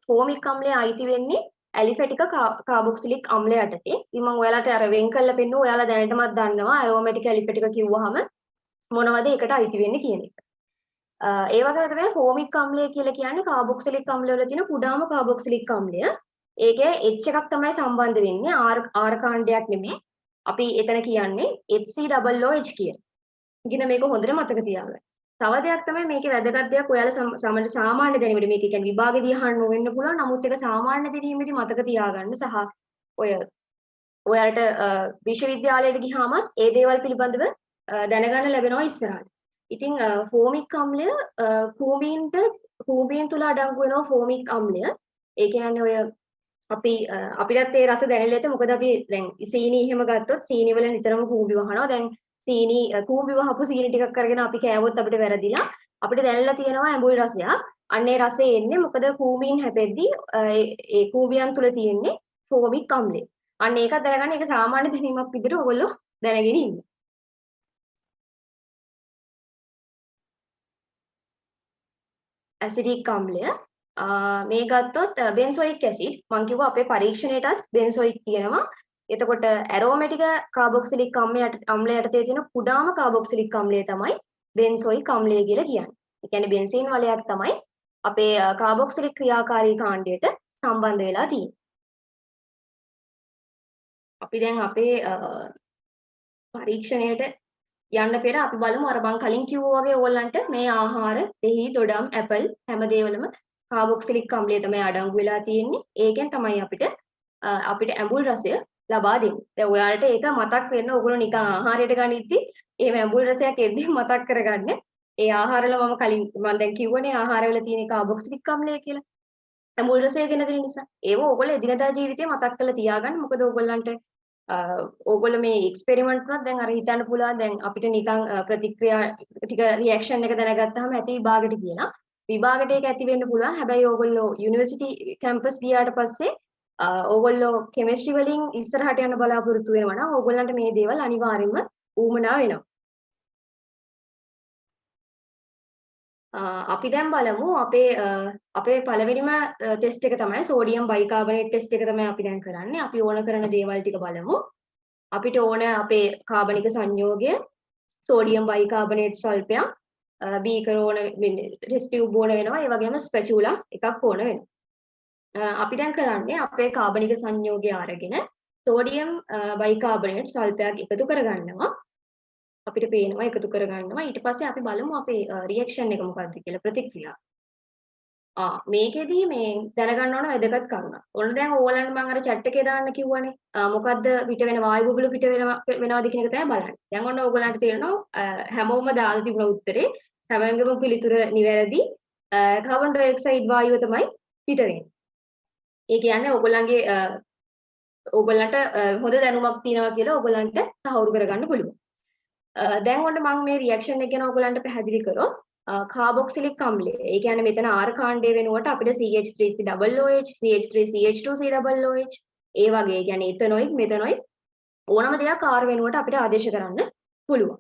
ෆෝමික් අම්ලය අයිති වෙන්නේ ඇලිෆැටික කාබොක්සිලික් අම්ලය යටතේ. ඉතින් මම ඔයාලට අර වෙන් කරලා පෙන්නුවා. ඔයාලා දැනටමත් දන්නවා ඇරෝමැටික ඇලිෆැටික කිව්වහම මොනවද ඒකට අයිති වෙන්නේ කියන එක. ඒ වගේම තමයි ෆෝමික් අම්ලය කියලා කියන්නේ කාබොක්සිලික් අම්ලය වල තියෙන කුඩාම කාබොක්සිලික් අම්ලය. ඒකේ H එකක් තමයි සම්බන්ධ වෙන්නේ. R කාණ්ඩයක් නෙමෙයි. අපි එතන කියන්නේ HCOOH කියලා. ඉතින් මේක හොඳට මතක තියාගන්න. තව දෙයක් තමයි මේකේ වැදගත් දෙයක් ඔයාලා සාමාන්‍ය දැනීමට මේක කියන්නේ විභාගෙදී අහන්න වෙන්න පුළුවන්. නමුත් ඒක සාමාන්‍ය දැනීමේදී මතක තියාගන්න සහ ඔයාලට විශ්වවිද්‍යාලයට ගියාම ඒ දේවල් පිළිබඳව දැනගන්න ලැබෙනවා ඉස්සරහට. ඉතින් ෆෝමික් අම්ලය කූඹීන් තුල අඩංගු වෙනවා ෆෝමික් අම්ලය. ඒ කියන්නේ ඔය අපිටත් ඒ රස දැනෙලා ඇත. මොකද අපි දැන් සීනි එහෙම ගත්තොත් සීනි වල නිතරම කූඹි වහනවා. දැන් සීනි කූඹි වහපු සීනි ටිකක් අරගෙන අපි කෑවොත් අපිට වැරදිලා අපිට දැනෙලා තියෙනවා ඇඹුල් රසයක්. අන්න ඒ රසය එන්නේ මොකද කූඹීන් හැපෙද්දී ඒ කූඹියන් තුල තියෙන්නේ ෆෝමික් අම්ලය. අන්න ඒක දැනගන්න. ඒක සාමාන්‍ය දැනීමක් විදිහට ඔයගොල්ලෝ දැනගෙන ඉන්න. ඇසිඩික් අම්ලය මේ ගත්තොත් බෙන්සොයික් ඇසිඩ් මම කිව්වා අපේ පරීක්ෂණයටත් බෙන්සොයික් කියනවා. එතකොට ඇරෝමැටික කාබොක්සිලික් අම්ලය යටතේ තියෙන කුඩාම කාබොක්සිලික් අම්ලය තමයි බෙන්සොයික් අම්ලය කියලා කියන්නේ. ඒ කියන්නේ බෙන්සීන් වලයක් තමයි අපේ කාබොක්සිලික් ක්‍රියාකාරී කාණ්ඩයට සම්බන්ධ වෙලා තියෙන්නේ. අපි දැන් අපේ පරීක්ෂණයට යන්න පෙර අපි බලමු අර මම කලින් කිව්වා වගේ ඕගොල්ලන්ට මේ ආහාර, දෙහි, දොඩම්, ඇපල් හැම දේවලම කාබොක්සිලික් අම්ලය තමයි අඩංගු වෙලා තියෙන්නේ. ඒකෙන් තමයි අපිට ඇඹුල් රසය ලබා දෙන්නේ. දැන් ඔයාලට ඒක මතක් වෙන්න ඕගොල්ලෝ නිකන් ආහාරයට ගනිද්දි එහෙම ඇඹුල් රසයක් එද්දි මතක් කරගන්න. ඒ ආහාරවල මම දැන් කිව්වනේ ආහාරවල තියෙන කාබොක්සිලික් අම්ලය කියලා. ඇඹුල් රසය ගැන දෙන නිසා. ඒව ඕගොල්ලෝ එදිනදා ජීවිතේ මතක් කරලා තියාගන්න. මොකද ඕගොල්ලන්ට ඕගොල්ලෝ මේ එක්ස්පෙරිමන්ට් කරනත් දැන් අර හිතන්න පුළුවන් දැන් අපිට නිකන් ප්‍රතික්‍රියා ටික රියැක්ෂන් එක දැනගත්තාම ඇති විභාගෙට කියලා. විභාගෙට ඒක ඇති වෙන්න පුළුවන්. හැබැයි ඕගොල්ලෝ යුනිවර්සිටි කැම්පස් ගියාට පස්සේ ඕගොල්ලෝ කෙමිස්ට්‍රි වලින් ඉස්සරහට යන්න බලාපොරොත්තු වෙනවා නම් ඕගොල්ලන්ට මේ දේවල් අනිවාර්යෙන්ම ඌමනා වෙනවා. අපි දැන් බලමු අපේ පළවෙනිම ටෙස්ට් එක තමයි සෝඩියම් බයිකාබනේට් ටෙස්ට් එක තමයි අපි දැන් කරන්නේ. අපි ඕන කරන දේවල් ටික බලමු. අපිට ඕන අපේ කාබනික සංයෝගය සෝඩියම් බයිකාබනේට් සල්ෆයක් බීකර ඕන වෙන්නේ ටෙස්ට් ටියුබ් ඕන වෙනවා ඒ වගේම ස්පැචුලා එකක් ඕන වෙනවා අපි දැන් කරන්නේ අපේ කාබනික සංයෝගය අරගෙන සෝඩියම් බයිකාබනේට් සල්ෆයක් එකතු කරගන්නවා අපිට පේනවා එකතු කරගන්නවා ඊට පස්සේ අපි බලමු අපේ රියැක්ෂන් එක මොකක්ද කියලා ප්‍රතික්‍රියාව මේකෙදී මේ දැනගන්න ඕන වැදගත් කරුණක්. ඔන්න දැන් ඕගලන්ට මම අර chat එකේ දාන්න කිව්වනේ. මොකද්ද පිට වෙන වායු බුබුලු පිට වෙනවද කියන එක තමයි බලන්නේ. දැන් ඔන්න ඕගලන්ට තේරෙනවා හැමෝම දාලා තිබුණ උත්තරේ හැමංගෙම පිළිතුර නිවැරදි. කාබන් ඩයොක්සයිඩ් වායුව තමයි පිට වෙන්නේ. ඒ කියන්නේ ඕගලන්ට හොඳ දැනුමක් තියෙනවා කියලා ඕගලන්ට තහවුරු කරගන්න පුළුවන්. දැන් ඔන්න මම මේ රියැක්ෂන් එක ගැන ඕගලන්ට පැහැදිලි කරොත් කාබොක්සිලික් අම්ලය. ඒ කියන්නේ මෙතන R කාණ්ඩය වෙනුවට අපිට CH3COOH, CH3CH2COOH ඒ වගේ කියන්නේ එතනොයි මෙතනොයි ඕනම දෙයක් R වෙනුවට අපිට ආදේශ කරන්න පුළුවන්.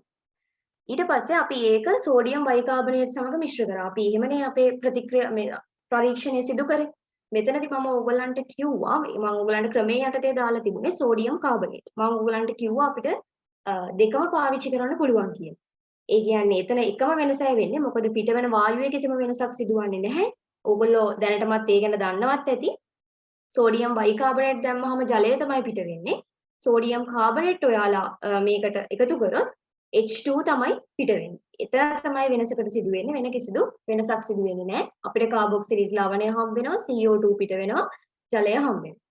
ඊට පස්සේ අපි ඒක සෝඩියම් බයිකාබනේට් සමග මිශ්‍ර කරා. අපි එහෙමනේ අපේ ප්‍රතික්‍රියා මේ පරීක්ෂණය සිදු කරේ. මෙතනදී මම ඕගලන්ට කිව්වා මම ඕගලන්ට ක්‍රමයේ යටතේ දාලා තිබුණේ සෝඩියම් කාබනේට්. මම ඕගලන්ට කිව්වා අපිට දෙකම පාවිච්චි කරන්න පුළුවන් කියලා. ඒ කියන්නේ එතන එකම වෙනසයි වෙන්නේ මොකද පිට වෙන වායුවේ කිසිම වෙනසක් සිදුවන්නේ නැහැ. ඕගොල්ලෝ දැනටමත් ඒ ගැන දන්නවත් ඇති. සෝඩියම් බයිකාබනේට් දැම්මහම ජලය තමයි පිට වෙන්නේ. සෝඩියම් කාබනේට් ඔයාලා මේකට එකතු කරොත් H2 තමයි පිට වෙන්නේ. එතන තමයි වෙනසකට සිදු වෙන්නේ වෙන කිසිදු වෙනසක් සිදු වෙන්නේ නැහැ. අපිට කාබොක්සිලික් ලවණය හම්බ වෙනවා, CO2 පිට වෙනවා, ජලය හම්බ වෙනවා.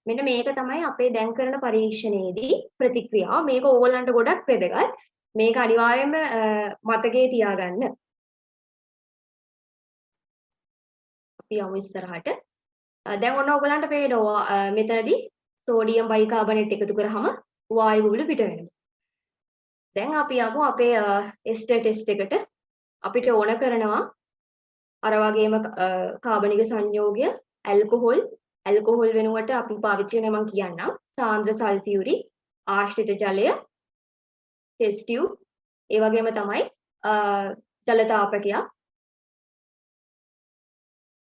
මෙන්න මේක තමයි අපේ දැන් කරන පරීක්ෂණයේදී ප්‍රතික්‍රියාව. මේක ඕගොල්ලන්ට ගොඩක් වැදගත්. මේක අනිවාර්යයෙන්ම මතකයේ තියාගන්න. අපි යමු ඉස්සරහට. දැන් ඔන්න ඔයගලන්ට පේනවා මෙතනදී සෝඩියම් බයිකාබනේට් එකතු කරාම වායු බුබුලු පිට වෙනවා. දැන් අපි යමු අපේ එස්ටර් ටෙස්ට් එකට. අපිට ඕන කරනවා අර වගේම කාබනික සංයෝගය ඇල්කොහොල් වෙනුවට අපි පාවිච්චි කරන මම කියන්නම් සාන්ද්‍ර සල්ෆියුරික් ආශ්‍රිත ජලය ටෙස්ට් ටියුබ් ඒ වගේම තමයි ජල තාපකයක්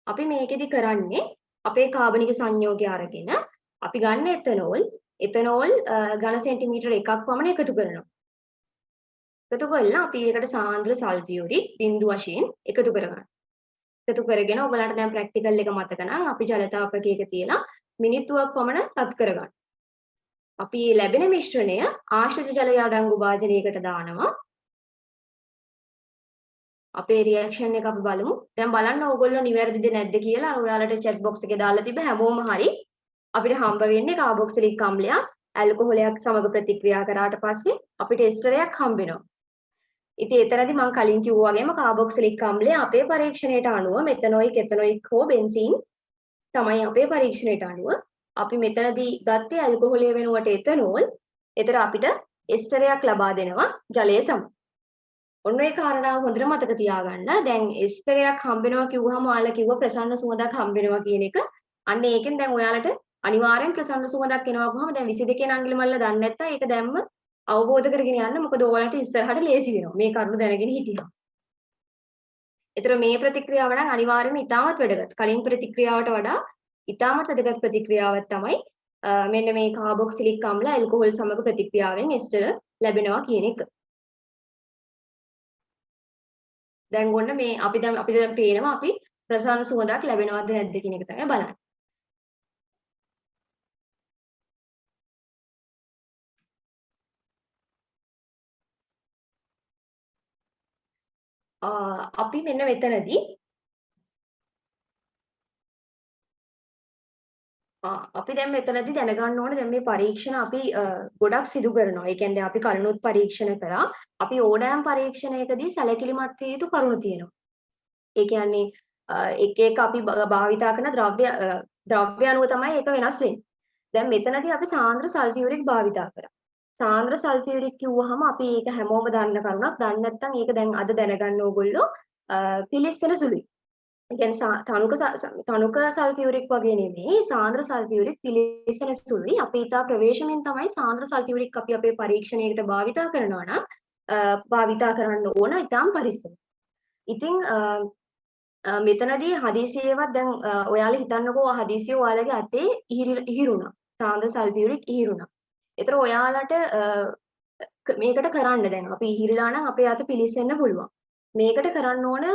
අපි මේකෙදි කරන්නේ අපේ කාබනික සංයෝගය අරගෙන අපි ගන්න එතනෝල් ඝන සෙන්ටිමීටර 1ක් පමණ එකතු කරනවා. එකතු කළා අපි ඒකට සාන්ද්‍ර සල්ෆියුරික් බිඳු වශයෙන් එකතු කරගන්නවා. එකතු කරගෙන ඔයගලන්ට දැන් ප්‍රැක්ටිකල් එක මතක නම් අපි ජල තාපකයක තියලා මිනිත්තුවක් පමණ රත් කරගන්නවා. අපි ලැබෙන මිශ්‍රණය ආශ්‍රිත ජලය අඩංගු වාජනයකට දානවා. අපේ රියැක්ෂන් එක අපි බලමු. දැන් බලන්න ඕගොල්ලෝ නිවැරදිද නැද්ද කියලා ඔයාලට chat box එකේ දාලා තිබ්බ හැමෝම හරි අපිට හම්බ වෙන්නේ කාබොක්සිලික් අම්ලයක් ඇල්කොහොලයක් සමග ප්‍රතික්‍රියා කරාට පස්සේ අපිට එස්ටරයක් හම්බ වෙනවා. ඉතින් එතනදී මම කලින් කිව්වා වගේම කාබොක්සිලික් අම්ලය අපේ පරීක්ෂණයට අනුව මෙතනොයික් එතනොයික් හෝ බෙන්සීන් තමයි අපේ පරීක්ෂණයට අනුව අපි මෙතනදී ගත්තේ ඇල්කොහොලය වෙනුවට එතනෝල්. ඒතර අපිට එස්ටරයක් ලබා දෙනවා ජලය සමග. ඔන්න ඒ කාරණාව හොඳට මතක තියාගන්න. දැන් එස්ටරයක් හම්බ වෙනවා කිව්වහම ඔයාලා කිව්ව ප්‍රසන්න සුවඳක් හම්බ වෙනවා කියන එක. අන්න ඒකෙන් දැන් ඔයාලට අනිවාර්යෙන් ප්‍රසන්න සුවඳක් එනවා වහම දැන් 22 නංගිලි මල්ල දන්නේ නැත්තම් ඒක දැම්ම අවබෝධ කරගෙන යන්න. මොකද ඔයාලට ඉස්සරහට ලේසි වෙනවා. මේ කරුණු දැනගෙන හිටියා. ඒතර මේ ප්‍රතික්‍රියාව නම් අනිවාර්යයෙන්ම ඉතාමත් වැදගත්. කලින් ප්‍රතික්‍රියාවට වඩා ඉතාමත් වැදගත් ප්‍රතික්‍රියාවක් තමයි මෙන්න මේ කාබොක්සිලික් අම්ල ඇල්කොහොල් සමග ප්‍රතික්‍රියාවෙන් එස්ටර ලැබෙනවා කියන එක. දැන් ඔන්න මේ අපිට දැන් පේනවා අපි ප්‍රසන්න සුවඳක් ලැබෙනවද නැද්ද කියන එක තමයි බලන්නේ. අපි මෙන්න මෙතනදී අපි දැන් මෙතනදී දැනගන්න ඕනේ දැන් මේ පරීක්ෂණ අපි ගොඩක් සිදු කරනවා. ඒ කියන්නේ අපි කලිනුත් පරීක්ෂණ කරා. අපි ඕනෑම පරීක්ෂණයකදී සැලකිලිමත් විය යුතු කරුණු තියෙනවා. ඒ කියන්නේ එක අපි භාවිතා කරන ද්‍රව්‍ය අණුව තමයි ඒක වෙනස් වෙන්නේ. දැන් මෙතනදී අපි සාන්ද්‍ර සල්ෆියුරික් භාවිතා කරා. සාන්ද්‍ර සල්ෆියුරික් කිව්වහම අපි ඒක හැමෝම දන්න කරුණක්. දන්නේ නැත්නම් ඒක දැන් අද දැනගන්න ඕගොල්ලෝ පිළිස්සන සුළුයි. ඒ කියන්නේ තනුක සල්ෆියුරික් වගේ නෙමෙයි සාන්ද්‍ර සල්ෆියුරික් පිළිස්සන සුළුයි. අපි ඊට ප්‍රවේශමෙන් තමයි සාන්ද්‍ර සල්ෆියුරික් අපි අපේ පරීක්ෂණයකට භාවිතා කරනවා නම් භාවිතා කරන්න ඕන ඉතාම පරිස්සමෙන්. ඉතින් මෙතනදී හදිසියෙවත් දැන් ඔයාලා හිතන්නකෝ හදිසිය ඔයාලගේ අතේ ඉහිරුණා. සාන්ද්‍ර සල්ෆියුරික් ඉහිරුණා. ඒතර ඔයාලට මේකට කරන්න දැන් අපි ඉහිරලා නම් අපේ අත පිලිස්සෙන්න පුළුවන්. මේකට කරන්න ඕන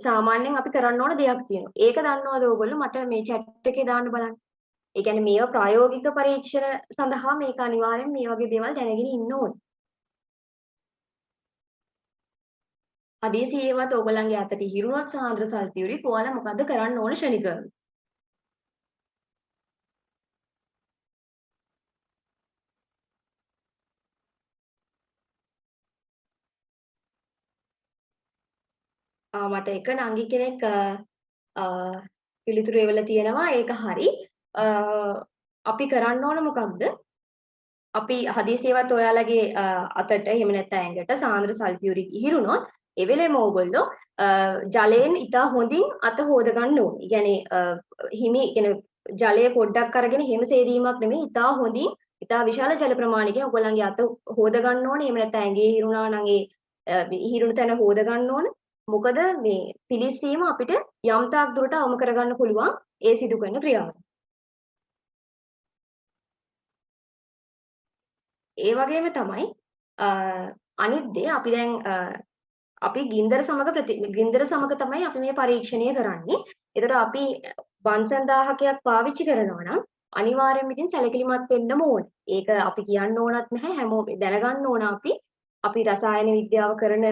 සාමාන්‍යයෙන් අපි කරන්න ඕන දෙයක් තියෙනවා. ඒක දන්නවද ඔයගොල්ලෝ? මට මේ chat එකේ දාන්න බලන්න. ඒ කියන්නේ මේවා ප්‍රායෝගික පරීක්ෂණ සඳහා මේක අනිවාර්යෙන් මේ වගේ දේවල් දැනගෙන ඉන්න ඕනේ. හදිසියෙවත් ඔයගොල්ලන්ගේ අතට හිරුණොත් සාන්ද්‍ර සල්ෆියුරික් ඔයාලා මොකද්ද කරන්න ඕන ශනිකව? මට එක නංගි කෙනෙක් පිළිතුරු එවලා තියෙනවා ඒක හරි. අපි කරන්න ඕන මොකක්ද? අපි හදිසියෙවත් ඔයාලගේ අතට එහෙම නැත්නම් ඇඟට සාන්ද්‍ර සල්ෆියුරික් ඉහිරුණොත් ඒ වෙලේම ඕගොල්ලෝ ජලයෙන් ඉතා හොඳින් අත හොද ගන්න ඕනේ. ඒ කියන්නේ ජලය පොඩ්ඩක් අරගෙන හිම සේදීමක් නෙමෙයි ඉතා හොඳින් ඉතා විශාල ජල ප්‍රමාණයකින් ඔයගොල්ලන්ගේ අත හොද ගන්න ඕනේ. එහෙම නැත්නම් ඇඟේ ඉහිරුණා නම් ඒ ඉහිරුණු තැන හොද ගන්න ඕනේ. මොකද මේ පිලිස්සීම අපිට යම් තාක් දුරට අවම කරගන්න පුළුවන් ඒ සිදු කරන ක්‍රියාව. ඒ වගේම තමයි අනිත් දේ අපි දැන් අපි ගින්දර සමග තමයි අපි මේ පරීක්ෂණය කරන්නේ. ඒතර අපි වංශන් 1000ක් පාවිච්චි කරනවා නම් අනිවාර්යයෙන්ම ඉතින් සැලකිලිමත් වෙන්න ඕනේ. ඒක අපි කියන්න ඕනත් නැහැ හැමෝම දැනගන්න ඕන අපි රසායන විද්‍යාව කරන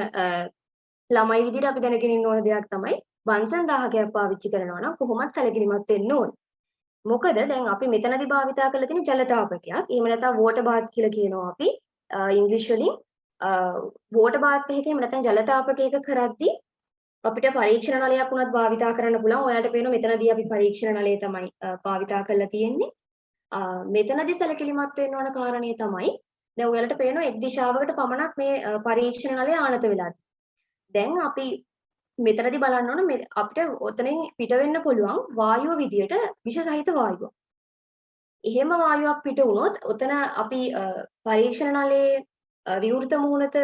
ළමයි විදිහට අපි දැනගෙන ඉන්න ඕන දෙයක් තමයි වංශන් 1000ක් පාවිච්චි කරනවා නම් කොහොමත් සැලකිලිමත් වෙන්න ඕනේ. මොකද දැන් අපි මෙතනදී භාවිතා කරලා තියෙන ජල තාපකයක්. එහෙම නැත්නම් වෝටර් බාත් කියලා කියනවා අපි ඉංග්‍රීසි වලින්. වෝටර් බාත් එකක එහෙම නැත්නම් ජල තාපකයක කරද්දී අපිට පරීක්ෂණ නලයක් උනත් භාවිතා කරන්න පුළුවන්. ඔයාලට පේනවා මෙතනදී අපි පරීක්ෂණ නලය තමයි භාවිතා කරලා තියෙන්නේ. මෙතනදී සැලකිලිමත් වෙන්න ඕන කාරණේ තමයි දැන් ඔයාලට පේනවා එක් දිශාවකට පමණක් මේ පරීක්ෂණ නලය ආනත වෙලා. දැන් අපි මෙතනදී බලන්න ඕන අපිට ඔතනින් පිට වෙන්න පුළුවන් වායුව විදියට විෂ සහිත වායුවක්. එහෙම වායුවක් පිට වුණොත් ඔතන අපි පරීක්ෂණ නලයේ විවෘත මූණත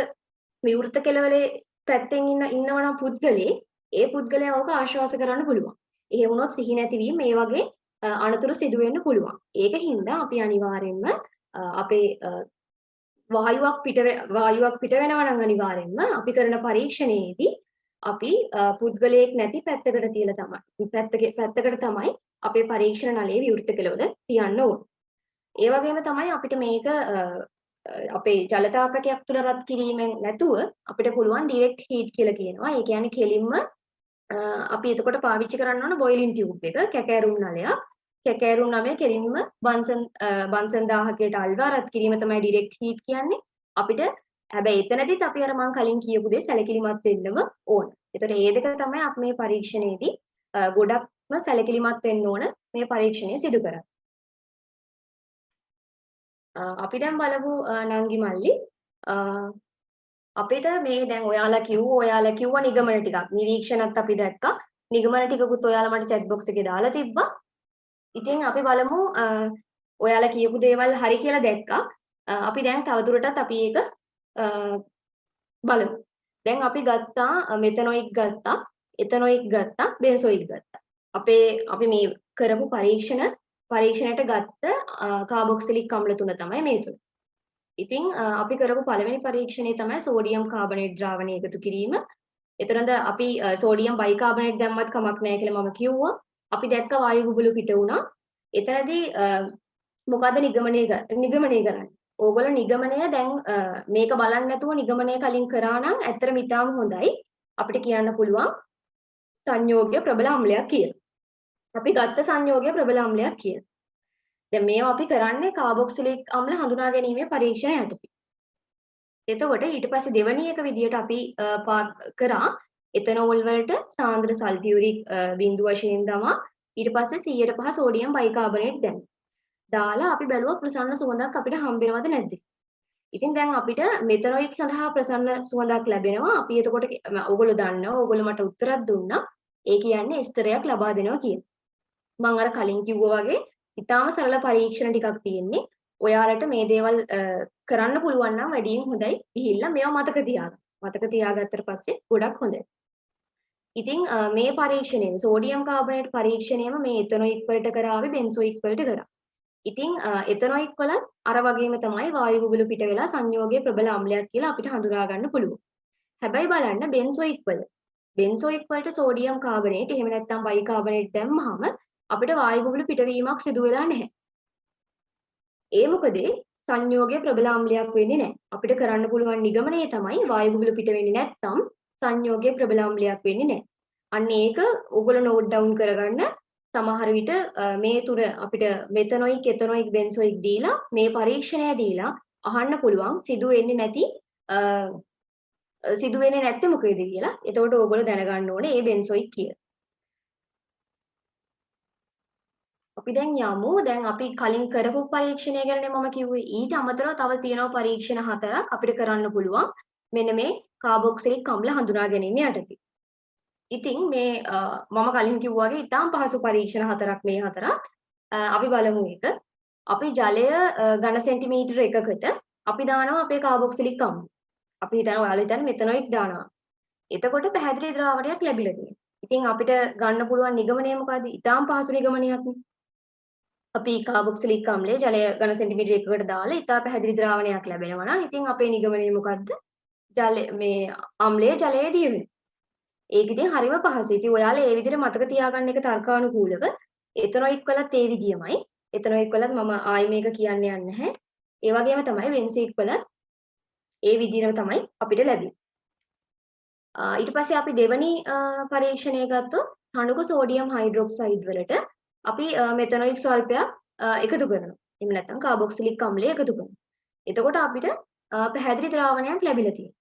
විවෘත කෙළවලේ පැත්තෙන් ඉන්නවනම් පුද්ගලයේ ඒ පුද්ගලයා ඕක ආශ්වාස කරන්න පුළුවන්. එහෙම වුණොත් සිහි නැතිවීම මේ වගේ අනතුරු සිදු වෙන්න පුළුවන්. ඒකින්ද අපි අනිවාර්යෙන්ම අපේ වායුවක් පිට වෙනවා නම් අනිවාර්යෙන්ම අපි කරන පරීක්ෂණයේදී අපි පුද්ගලයෙක් නැති පැත්තකට තියලා තමයි පැත්තකට තමයි අපේ පරීක්ෂණ නලයේ විවෘත කෙළවල තියන්න ඕනේ. ඒ වගේම තමයි අපිට මේක අපේ ජල තාපකයක් තුල රත් කිරීමෙන් නැතුව අපිට පුළුවන් ඩිරෙක්ට් හීට් කියලා කියනවා. ඒ කියන්නේ කෙලින්ම අපි එතකොට පාවිච්චි කරන්න ඕන බොයිලින් ටියුබ් එක කැකෑරුම් නලයක්. කැකෑරුම් නලය කෙලින්ම බන්සන් 1000කට අල්වා රත් කිරීම තමයි ඩිරෙක්ට් හීට් කියන්නේ. අපිට හැබැයි එතනදිත් අපි අර මම කලින් කියපු දේ සැලකිලිමත් වෙන්නම ඕන. ඒතකොට මේ දෙක තමයි අපි මේ පරීක්ෂණයේදී ගොඩක්ම සැලකිලිමත් වෙන්න ඕන මේ පරීක්ෂණය සිදු කරන්නේ. අපි දැන් බලමු නංගි මල්ලි අපිට මේ දැන් ඔයාලා කිව්ව නිගමන ටිකක් නිරීක්ෂණත් අපි දැක්කා. නිගමන ටිකකුත් ඔයාලා මට chat box එකේ දාලා තිබ්බා. ඉතින් අපි බලමු ඔයාලා කියපු දේවල් හරි කියලා දැක්කා. අපි දැන් තවදුරටත් අපි ඒක බලමු. දැන් අපි ගත්තා මෙතනොයික් ගත්තා, එතනොයික් ගත්තා, බෙන්සොයික් ගත්තා. අපි මේ කරපු පරීක්ෂණයට ගත්ත කාබොක්සිලික් අම්ල තුන තමයි මේ තුන. ඉතින් අපි කරපු පළවෙනි පරීක්ෂණය තමයි සෝඩියම් කාබනේට් ද්‍රාවණය එකතු කිරීම. එතනද අපි සෝඩියම් බයිකාබනේට් දැම්මත් කමක් නැහැ කියලා මම කිව්වා. අපි දැක්ක වායු බුබුලු පිට වුණා. එතනදී මොකද්ද නිගමනය කරන්නේ? ඕගොල්ලෝ නිගමනය දැන් මේක බලන්න නැතුව නිගමනය කලින් කරා නම් ඇත්තටම ඉතාම හොඳයි. අපිට කියන්න පුළුවන් සංයෝගය ප්‍රබල අම්ලයක් කියලා. අපි ගත්ත සංයෝගය ප්‍රබල අම්ලයක් කියලා. දැන් මේවා අපි කරන්නේ කාබොක්සිලික් අම්ල හඳුනා ගැනීමේ පරීක්ෂණ යටතේ. එතකොට ඊට පස්සේ දෙවැනි එක විදියට අපි කරා එතනෝල් වලට සාන්ද්‍ර සල්ෆියුරික් බිඳු වශයෙන් දමා ඊට පස්සේ 100% සෝඩියම් බයිකාබනේට් දැම්මා. දාලා අපි බැලුවා ප්‍රසන්න සුවඳක් අපිට හම්බ වෙනවද නැද්ද. ඉතින් දැන් අපිට මෙතනොයික් සඳහා ප්‍රසන්න සුවඳක් ලැබෙනවා. අපි එතකොට ඕගොල්ලෝ දන්නවා ඕගොල්ලෝ මට උත්තරයක් දුන්නා. ඒ කියන්නේ එස්තරයක් ලබා දෙනවා කියන. මම අර කලින් කිව්වා වගේ ඉතාලම සරල පරීක්ෂණ ටිකක් තියෙන්නේ. ඔයාලට මේ දේවල් කරන්න පුළුවන් නම් වැඩියෙන් හොඳයි. ගිහිල්ලා මේවා මතක තියාගන්න. මතක තියාගත්තට පස්සේ ගොඩක් හොඳයි. ඉතින් මේ පරීක්ෂණය සෝඩියම් කාබනේට් පරීක්ෂණයම මේ එතනොයික් වලට කරාවේ බෙන්සොයික් වලට කරා. ඉතින් එතනොයික් වල අර වගේම තමයි වායු බුබුලු පිට වෙලා සංයෝගයේ ප්‍රබල අම්ලයක් කියලා අපිට හඳුනා ගන්න පුළුවන්. හැබැයි බලන්න බෙන්සොයික් වලට සෝඩියම් කාබනේට් එහෙම නැත්නම් බයිකාබනේට් දැම්මහම අපිට වායු බුබුලු පිටවීමක් සිදු වෙලා නැහැ. ඒ මොකද සංයෝගයේ ප්‍රබල අම්ලයක් වෙන්නේ නැහැ. අපිට කරන්න පුළුවන් නිගමනය තමයි වායු බුබුලු පිට වෙන්නේ නැත්නම් සංයෝගයේ ප්‍රබල අම්ලයක් වෙන්නේ නැහැ. අන්න ඒක ඔයගොල්ලෝ නෝට් ඩවුන් කරගන්න. සමහර විට මේ තුර අපිට මෙතනොයික් එතනොයික් බෙන්සොයික් දීලා මේ පරීක්ෂණය දීලා අහන්න පුළුවන් සිදු වෙන්නේ නැත්තේ මොකේද කියලා. එතකොට ඕගොල්ලෝ දැනගන්න ඕනේ මේ බෙන්සොයික් කියලා. අපි දැන් යමු. දැන් අපි කලින් කරපු පරීක්ෂණය ගැන මම කිව්වේ. ඊට අමතරව තව තියෙනවා පරීක්ෂණ 4ක් අපිට කරන්න පුළුවන්. මෙන්න මේ කාබොක්සිලික් අම්ල හඳුනා ගැනීම යටතේ. ඉතින් මේ මම කලින් කිව්වා වගේ ඉතාම පහසු පරීක්ෂණ 4ක් මේ 4ක්. අපි බලමු එක. අපි ජලය ඝන සෙන්ටිමීටර එකකට අපි දානවා අපේ කාබොක්සිලික් අම්ල. අපි හිතනවා ඔයාලා හිතන්නේ මෙතනොයික් දානවා. එතකොට පැහැදිලි ද්‍රාවණයක් ලැබිලා තියෙනවා. ඉතින් අපිට ගන්න පුළුවන් නිගමනය මොකද්ද? ඉතාම පහසු නිගමනයක් නේ. අපි කාබොක්සිලික් අම්ලය ජලය ඝන සෙන්ටිමීටර එකකට දාලා ඉතා පැහැදිලි ද්‍රාවණයක් ලැබෙනවා නම් ඉතින් අපේ නිගමනය මොකද්ද? මේ අම්ලයේ ජලයේ දිය වෙනවා. ඒක ඉතින් හරිම පහසුයි. ඉතින් ඔයාලා ඒ විදිහට මතක තියාගන්න එක තර්කානුකූලව එතනොයික් වලත් ඒ විදියමයි. එතනොයික් වලත් මම ආයි මේක කියන්න යන්නේ නැහැ. ඒ වගේම තමයි වෙන්සීක් වල ඒ විදිහම තමයි අපිට ලැබෙන්නේ. ඊට පස්සේ අපි දෙවැනි පරීක්ෂණය ගත්තොත් තනුක සෝඩියම් හයිඩ්‍රොක්සයිඩ් වලට අපි මෙතනොයික් ස්වල්පයක් එකතු කරනවා. එහෙම නැත්නම් කාබොක්සිලික් අම්ලය එකතු කරනවා. එතකොට අපිට පැහැදිලි ද්‍රාවණයක් ලැබිලා තියෙනවා.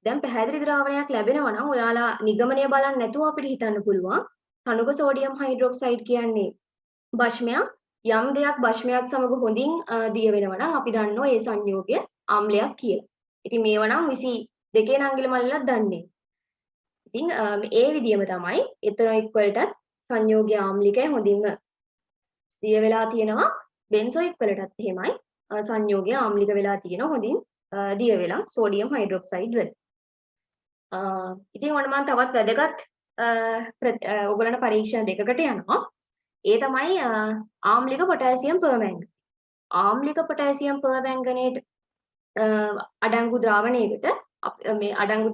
දැන් පැහැදිලි ද්‍රාවණයක් ලැබෙනවා නම් ඔයාලා නිගමනය බලන්න නැතුව අපිට හිතන්න පුළුවන් තනුක සෝඩියම් හයිඩ්‍රොක්සයිඩ් කියන්නේ භස්මයක්. යම් දෙයක් භස්මයක් සමග හොඳින් දිය වෙනවා නම් අපි දන්නවා ඒ සංයෝගය ආම්ලයක් කියලා. ඉතින් මේව නම් 22 නංගිල මල්ලලක් දන්නේ. ඉතින් ඒ විදිහම තමයි එතනොයික් වලටත් සංයෝගය ආම්ලිකය හොඳින්ම දිය වෙලා තියෙනවා. බෙන්සොයික් වලටත් එහෙමයි සංයෝගය ආම්ලික වෙලා තියෙනවා හොඳින් දිය වෙලා සෝඩියම් හයිඩ්‍රොක්සයිඩ් වල. ඉතින් ඔන්න මම තවත් වැදගත් ඔයගොල්ලන්ට පරීක්ෂණ දෙකකට යනවා. ඒ තමයි ආම්ලික පොටෑසියම් පර්මැංගනේට්. ආම්ලික පොටෑසියම් පර්මැංගනේට් අඩංගු ද්‍රාවණයකට මේ අඩංගු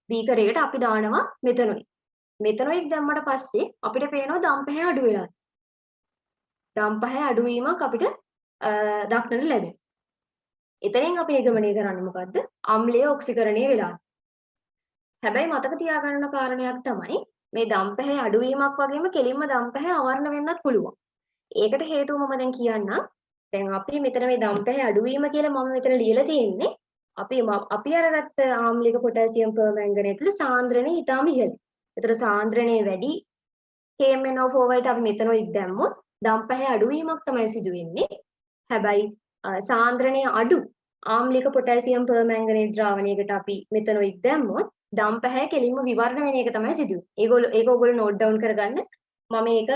බීකරයකට අපි දානවා මෙතනොයික්. මෙතනොයික් දැම්මට පස්සේ අපිට පේනවා දම්පැහැ අඩු වෙලා. දම්පැහැ අඩුවීමක් අපිට දක්නට ලැබෙනවා. එතනින් අපි නිගමනය කරන්නේ මොකද්ද? අම්ලය ඔක්සිකරණය වෙලා. හැබැයි මතක තියාගන්න කාරණයක් තමයි මේ දම්පැහැ අඩුවීමක් වගේම කෙලින්ම දම්පැහැ අවර්ණ වෙන්නත් පුළුවන්. ඒකට හේතුව මම දැන් කියන්නම්. දැන් අපි මෙතන මේ දම්පැහැ අඩුවීම කියලා මම මෙතන ලියලා තියෙන්නේ අපි අරගත්ත ආම්ලික පොටෑසියම් පර්මැංගනේට් වල සාන්ද්‍රණය ඉතාම ඉහළයි. ඒතර සාන්ද්‍රණය වැඩි KMnO4 වලට අපි මෙතනොයික් දැම්මොත් දම්පැහැ අඩුවීමක් තමයි සිදු වෙන්නේ. හැබැයි සාන්ද්‍රණය අඩු ආම්ලික පොටෑසියම් පර්මැංගනේට් ද්‍රාවණයකට අපි මෙතනොයික් දැම්මොත් දම්පැහැ කෙලින්ම විවර්ණ වෙන එක තමයි සිදු වෙන්නේ. ඒක ඔයගොල්ලෝ නෝට් ඩවුන් කරගන්න. මම ඒක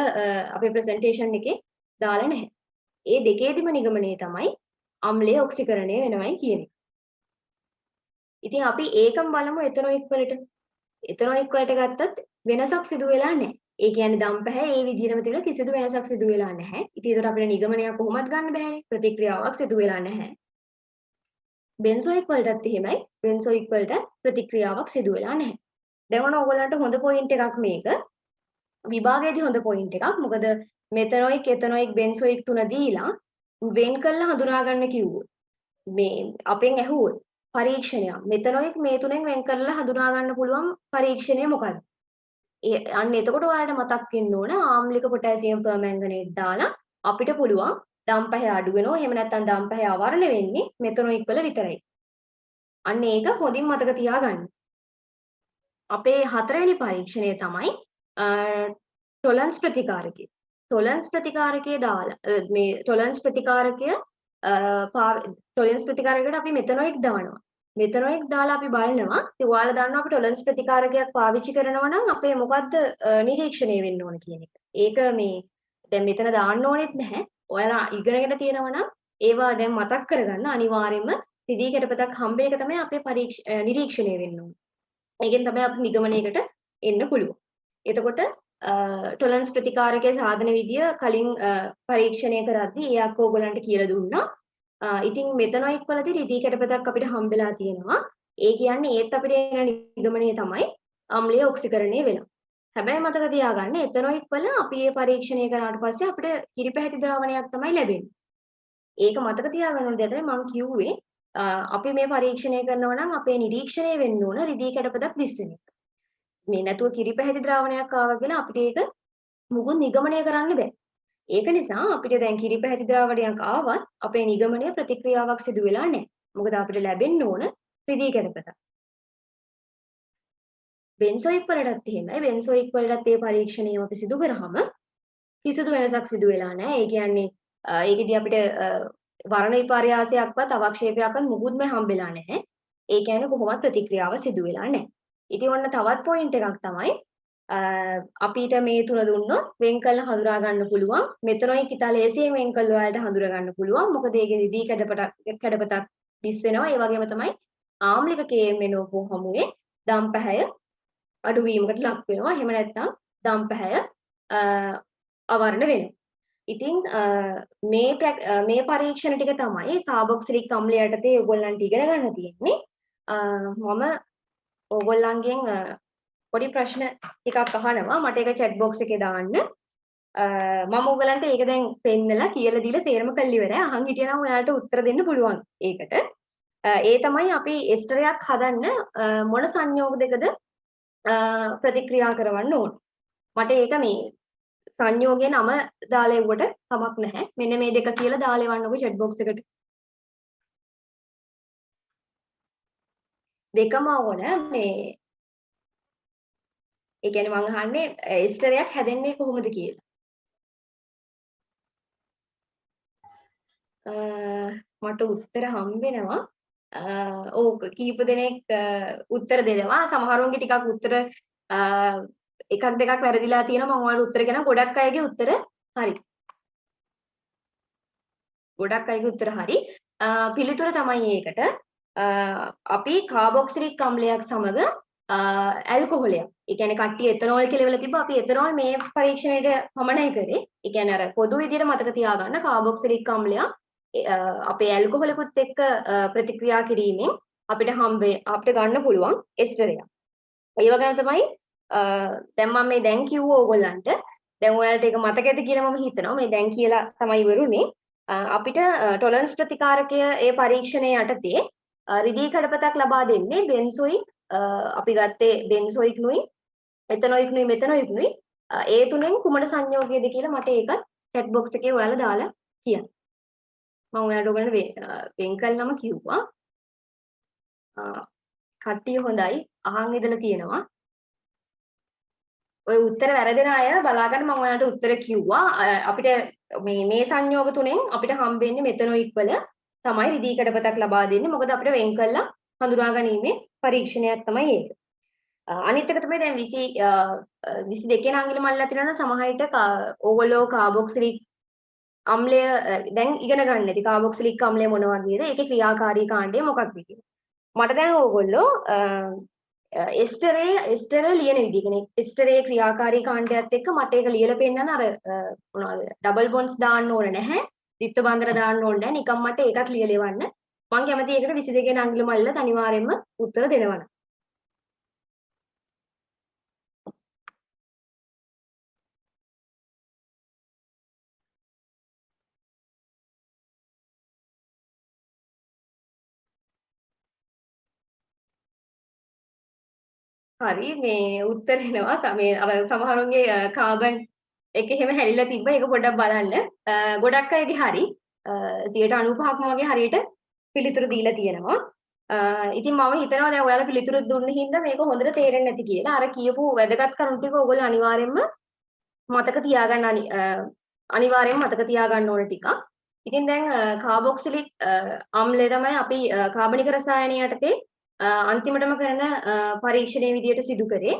අපේ ප්‍රසන්ටේෂන් එකේ දාලා නැහැ. ඒ දෙකේදිම නිගමනය තමයි අම්ලය ඔක්සිකරණය වෙනවයි කියන එක. ඉතින් අපි ඒකම බලමු එතනොයික් වලට. එතනොයික් වලට ගත්තත් වෙනසක් සිදු වෙලා නැහැ. ඒ කියන්නේ දම්පැහැ ඒ විදිහටම තිබුණා කිසිදු වෙනසක් සිදු වෙලා නැහැ. ඉතින් ඒකට අපිට නිගමනයක් කොහොමද ගන්න බැහැනේ. ප්‍රතික්‍රියාවක් සිදු වෙලා නැහැ. බෙන්සොයික් වලටත් එහෙමයි. බෙන්සොයික් වලට ප්‍රතික්‍රියාවක් සිදු වෙලා නැහැ. දැන් ඔයගොල්ලන්ට හොඳ පොයින්ට් එකක් මේක. විභාගයේදී හොඳ පොයින්ට් එකක්. මොකද මෙතනොයික් එතනොයික් බෙන්සොයික් තුන දීලා වෙන් කරලා හඳුනා ගන්න කිව්වොත් මේ අපෙන් ඇහුවොත් පරීක්ෂණයක් මෙතනොයික් මේ තුනෙන් වෙන් කරලා හඳුනා ගන්න පුළුවන් පරීක්ෂණය මොකක්ද? අන්න එතකොට ඔයාලට මතක් වෙන්න ඕන ආම්ලික පොටෑසියම් පර්මැංගනේට් දාලා අපිට පුළුවන් දම්පැහැ අඩු වෙනවා. එහෙම නැත්නම් දම්පැහැ අවර්ණ වෙන්නේ මෙතනොයික් වල විතරයි. අන්න ඒක හොඳින් මතක තියාගන්න. අපේ හතරවෙනි පරීක්ෂණය තමයි ටොලන්ස් ප්‍රතිකාරකය. ටොලන්ස් ප්‍රතිකාරකයේ දාලා මේ ටොලන්ස් ප්‍රතිකාරකයට අපි මෙතනොයික් දානවා. මෙතනොයික් දාලා අපි බලනවා. ඉතින් ඔයාලා දන්නවා අපි ටොලන්ස් ප්‍රතිකාරකයක් පාවිච්චි කරනවා නම් අපේ මොකද්ද නිරීක්ෂණය වෙන්න ඕන කියන එක. ඒක මේ දැන් මෙතන දාන්න ඕනෙත් නැහැ. ඔයාලා ඉගෙනගෙන තියෙනවා නම් ඒවා දැන් මතක් කරගන්න අනිවාර්යයෙන්ම රිදී කැටපතක් හම්බ එක තමයි අපේ නිරීක්ෂණය වෙන්න ඕන. ඒකෙන් තමයි අපි නිගමනයකට එන්න පුළුවන්. එතකොට ටොලන්ස් ප්‍රතිකාරකයේ සාධන විදිය කලින් පරීක්ෂණය කරද්දී ඒ අක්ක ඕගොල්ලන්ට කියලා දුන්නා. ඉතින් මෙතනොයික් වලදී රිදී කැටපතක් අපිට හම්බෙලා තියෙනවා. ඒ කියන්නේ ඒත් අපිට එන නිගමනය තමයි අම්ලීය ඔක්සිකරණය වෙලා. හැබැයි මතක තියාගන්න එතනොයික් වල අපි මේ පරීක්ෂණය කරාට පස්සේ අපිට කිරිපැහැති ද්‍රාවණයක් තමයි ලැබෙන්නේ. ඒක මතක තියාගන්න ඕනේ දෙයක් මම කිව්වේ අපි මේ පරීක්ෂණය කරනවා නම් අපේ නිරීක්ෂණය වෙන්න ඕන රිදී කැඩපතක් දිස් වෙන එක. මේ නැතුව කිරිපැහැති ද්‍රාවණයක් ආවා කියලා අපිට ඒක මුකුත් නිගමනය කරන්න බෑ. ඒක නිසා අපිට දැන් කිරිපැහැති ද්‍රාවණයක් ආවත් අපේ නිගමනය ප්‍රතික්‍රියාවක් සිදු වෙලා නැහැ. මොකද අපිට ලැබෙන්න ඕන රිදී කැඩපතක්. බෙන්සොයික් වලටත් එහෙමයි. බෙන්සොයික් වලටත් මේ පරීක්ෂණය අපි සිදු කරාම කිසිදු වෙනසක් සිදු වෙලා නැහැ. ඒ කියන්නේ ඒකෙදි අපිට වර්ණ විපර්යාසයක්වත් අවක්ෂේපයක්වත් මුකුත්ම හම්බෙලා නැහැ. ඒ කියන්නේ කොහොමවත් ප්‍රතික්‍රියාව සිදු වෙලා නැහැ. ඉතින් ඔන්න තවත් පොයින්ට් එකක් තමයි අපිට මේ තුන දුන්නොත් වෙන් කළ හඳුනා ගන්න පුළුවන්. මෙතනොයි කිතා ලේසියෙන් වෙන් කළ වලට හඳුනා ගන්න පුළුවන්. මොකද ඒකෙදි දී කැඩපතක් දිස් වෙනවා. ඒ වගේම තමයි ආම්ලික KMNO හමුවේ දම් පැහැය අඩුවීමකට ලක් වෙනවා. එහෙම නැත්නම් දම් පැහැය අවර්ණ වෙනවා. ඉතින් මේ පරීක්ෂණ ටික තමයි කාබොක්සිලික් අම්ලය යටතේ ඔයගොල්ලන්ට ඉගෙන ගන්න තියෙන්නේ. මම ඔයගොල්ලන්ගෙන් පොඩි ප්‍රශ්න ටිකක් අහනවා. මට ඒක chat box එකේ දාන්න. මම ඔයගලන්ට ඒක දැන් පෙන්නලා කියලා දීලා සේරම කළා ඉවරයි. අහන් හිටියනම් ඔයාලට උත්තර දෙන්න පුළුවන් ඒකට. ඒ තමයි අපි එස්ටරයක් හදන්න මොන සංයෝග දෙකද ප්‍රතික්‍රියා කරවන්න ඕන. මට ඒක මේ සංයෝගයේ නම දාලා එව්වට කමක් නැහැ. මෙන්න මේ දෙක කියලා දාලා එවන්නකො chat box එකට. දෙකම ඕන මේ ඒ කියන්නේ මම අහන්නේ එස්ටරයක් හැදෙන්නේ කොහොමද කියලා. මට උත්තර හම්බ වෙනවා. ඕක කීප දෙනෙක් උත්තර දෙනවා. සමහරුන්ගේ ටිකක් උත්තර එකක් දෙකක් වැරදිලා තියෙනවා. මම ඔයාලට උත්තර කියනවා. ගොඩක් අයගේ උත්තර හරි. ගොඩක් අයගේ උත්තර හරි. පිළිතුර තමයි ඒකට අපි කාබොක්සිලික් අම්ලයක් සමග ඇල්කොහොලයක්. ඒ කියන්නේ කට්ටිය එතනෝල් කියලා ඉවල තිබ්බා. අපි එතනෝල් මේ පරීක්ෂණයට පමණයි කරේ. ඒ කියන්නේ අර පොදු විදිහට මතක තියාගන්න කාබොක්සිලික් අම්ලයක් අපේ ඇල්කොහොලකුත් එක්ක ප්‍රතික්‍රියා කිරීමෙන් අපිට ගන්න පුළුවන් එස්ටරයක්. ඒ වගේම තමයි දැන් මම මේ දැන් කිව්ව ඕගොල්ලන්ට දැන් ඔයාලට ඒක මතක ඇති කියලා මම හිතනවා. මේ දැන් කියලා තමයි ඉවරුනේ. අපිට ටොලරන්ස් ප්‍රතිකාරකය ඒ පරීක්ෂණය යටතේ රිදී කඩපතක් ලබා දෙන්නේ බෙන්සොයික් අපි ගත්තේ බෙන්සොයික් නුයි එතනොයික් නුයි මෙතනොයික් නුයි ඒ තුනෙන් කුමන සංයෝගයේද කියලා මට ඒකත් chat box එකේ ඔයාලා දාලා කියන්න. මම ඔයාලට ඔයගොල්ලන්ට වෙන් කළනම කිව්වා. කට්ටිය හොඳයි අහන් ඉඳලා තියෙනවා. ඔය උත්තර වැරදෙන අය බලාගන්න මම ඔයාලට උත්තර කිව්වා. අපිට මේ සංයෝග තුනෙන් අපිට හම්බෙන්නේ මෙතනොයික් වල තමයි රිදී කඩපතක් ලබා දෙන්නේ. මොකද අපිට වෙන් කළා හඳුනා ගැනීමේ පරීක්ෂණයක් තමයි ඒක. අනිත් එක තමයි දැන් 22 න අංගල මල්ලා තියෙනවා සමහර විට ඕගොල්ලෝ කාබොක්සිලික් අම්ලය දැන් ඉගෙන ගන්න ඇති. කාබොක්සිලික් අම්ලය මොන වගේද? ඒකේ ක්‍රියාකාරී කාණ්ඩය මොකක්ද කියලා. මට දැන් ඕගොල්ලෝ එස්ටරේ ලියන විදිහ කියන්නේ එස්ටරේ ක්‍රියාකාරී කාණ්ඩයත් එක්ක මට ඒක ලියලා පෙන්නන්න අර මොනවද ඩබල් බොන්ඩ්ස් දාන්න ඕන නැහැ. ද්විත්ව බන්ධන දාන්න ඕනේ නැහැ. නිකම් මට ඒකත් ලියලා එවන්න. මම කැමති ඒකට 22 න අංගල මල්ලත් අනිවාර්යයෙන්ම උත්තර දෙනවා. හරි මේ උත්තර එනවා මේ අර සමහරුන්ගේ කාබන් එක එහෙම හැලිලා තිබ්බ ඒක පොඩ්ඩක් බලන්න. ගොඩක් අයගේ හරි 95%ක්ම වගේ හරියට පිළිතුරු දීලා තියෙනවා. ඉතින් මම හිතනවා දැන් ඔයාලා පිළිතුරු දුන්න හින්දා මේක හොඳට තේරෙන්නේ නැති කියලා. අර කියපු වැදගත් කරුණු ටික ඔයගොල්ලෝ අනිවාර්යයෙන්ම මතක තියාගන්න ඕන ටිකක්. ඉතින් දැන් කාබොක්සිලික් අම්ලය තමයි අපි කාබනික රසායනය යටතේ අන්තිමටම කරන පරීක්ෂණයේ විදියට සිදු කරේ.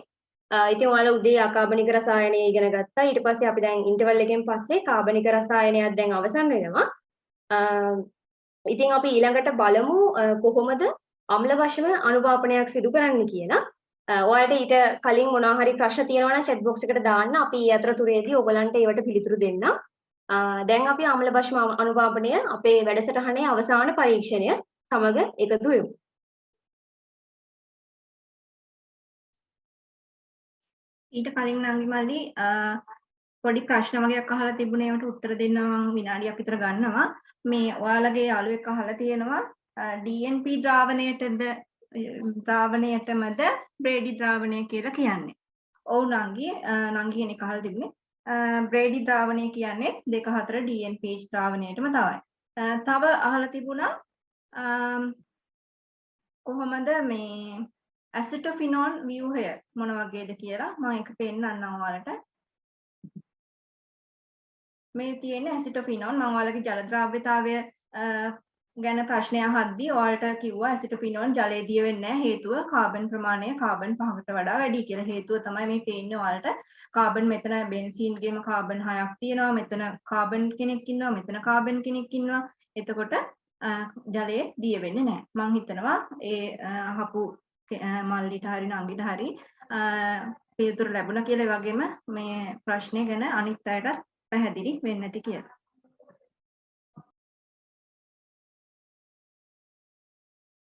ඉතින් ඔයාලා උදේ අකාබනික රසායනය ඉගෙන ගත්තා. ඊට පස්සේ අපි දැන් ඉන්ටර්වල් එකෙන් පස්සේ කාබනික රසායනයක් දැන් අවසන් වෙනවා. ඉතින් අපි ඊළඟට බලමු කොහොමද අම්ල වශයෙන් අනුපාපනයක් සිදු කරන්න කියලා. ඔයාලට ඊට කලින් මොනවා හරි ප්‍රශ්න තියෙනවා නම් chat box එකට දාන්න. අපි ඒ අතරතුරේදී ඔයගලන්ට ඒවට පිළිතුරු දෙන්නම්. දැන් අපි අම්ල වශයෙන් අනුපාපනය අපේ වැඩසටහනේ අවසාන පරීක්ෂණය සමග එකතු වෙමු. ඊට කලින් නංගි මල්ලි පොඩි ප්‍රශ්න වගේක් අහලා තිබුණේ ඒවට උත්තර දෙන්න මම විනාඩියක් විතර ගන්නවා. මේ ඔයාලගේ යාළුවෙක් අහලා තියෙනවා DNP ද්‍රාවණයටමද බ්‍රේඩි ද්‍රාවණය කියලා කියන්නේ. ඔව් නංගි නංගි කෙනෙක් අහලා තිබුණේ බ්‍රේඩි ද්‍රාවණය කියන්නේ 2-4 DNPH ද්‍රාවණයටම තමයි. තව අහලා තිබුණා කොහොමද මේ ඇසිටොෆිනෝල් ව්‍යුහය මොන වගේද කියලා මම ඒක පෙන්නන්නම් ඔයාලට. මේ තියෙන ඇසිටොෆිනෝල් මම ඔයාලගේ ජල ද්‍රාව්‍යතාවය ගැන ප්‍රශ්නය අහද්දී ඔයාලට කිව්වා ඇසිටොෆිනෝල් ජලයේ දිය වෙන්නේ නැහැ හේතුව කාබන් ප්‍රමාණය කාබන් 5කට වඩා වැඩි කියලා. හේතුව තමයි මේ පේන්නේ ඔයාලට කාබන් මෙතන බෙන්සීන්ගේම කාබන් 6ක් තියෙනවා, මෙතන කාබන් කෙනෙක් ඉන්නවා, මෙතන කාබන් කෙනෙක් ඉන්නවා. එතකොට ජලයේ දිය වෙන්නේ නැහැ. මම හිතනවා ඒ අහපු මල්ලිට හරි නංගිට හරි පිළිතුරු ලැබුණා කියලා. ඒ වගේම මේ ප්‍රශ්නේ ගැන අනිත් අයටත් පැහැදිලි වෙන්න ඇති කියලා.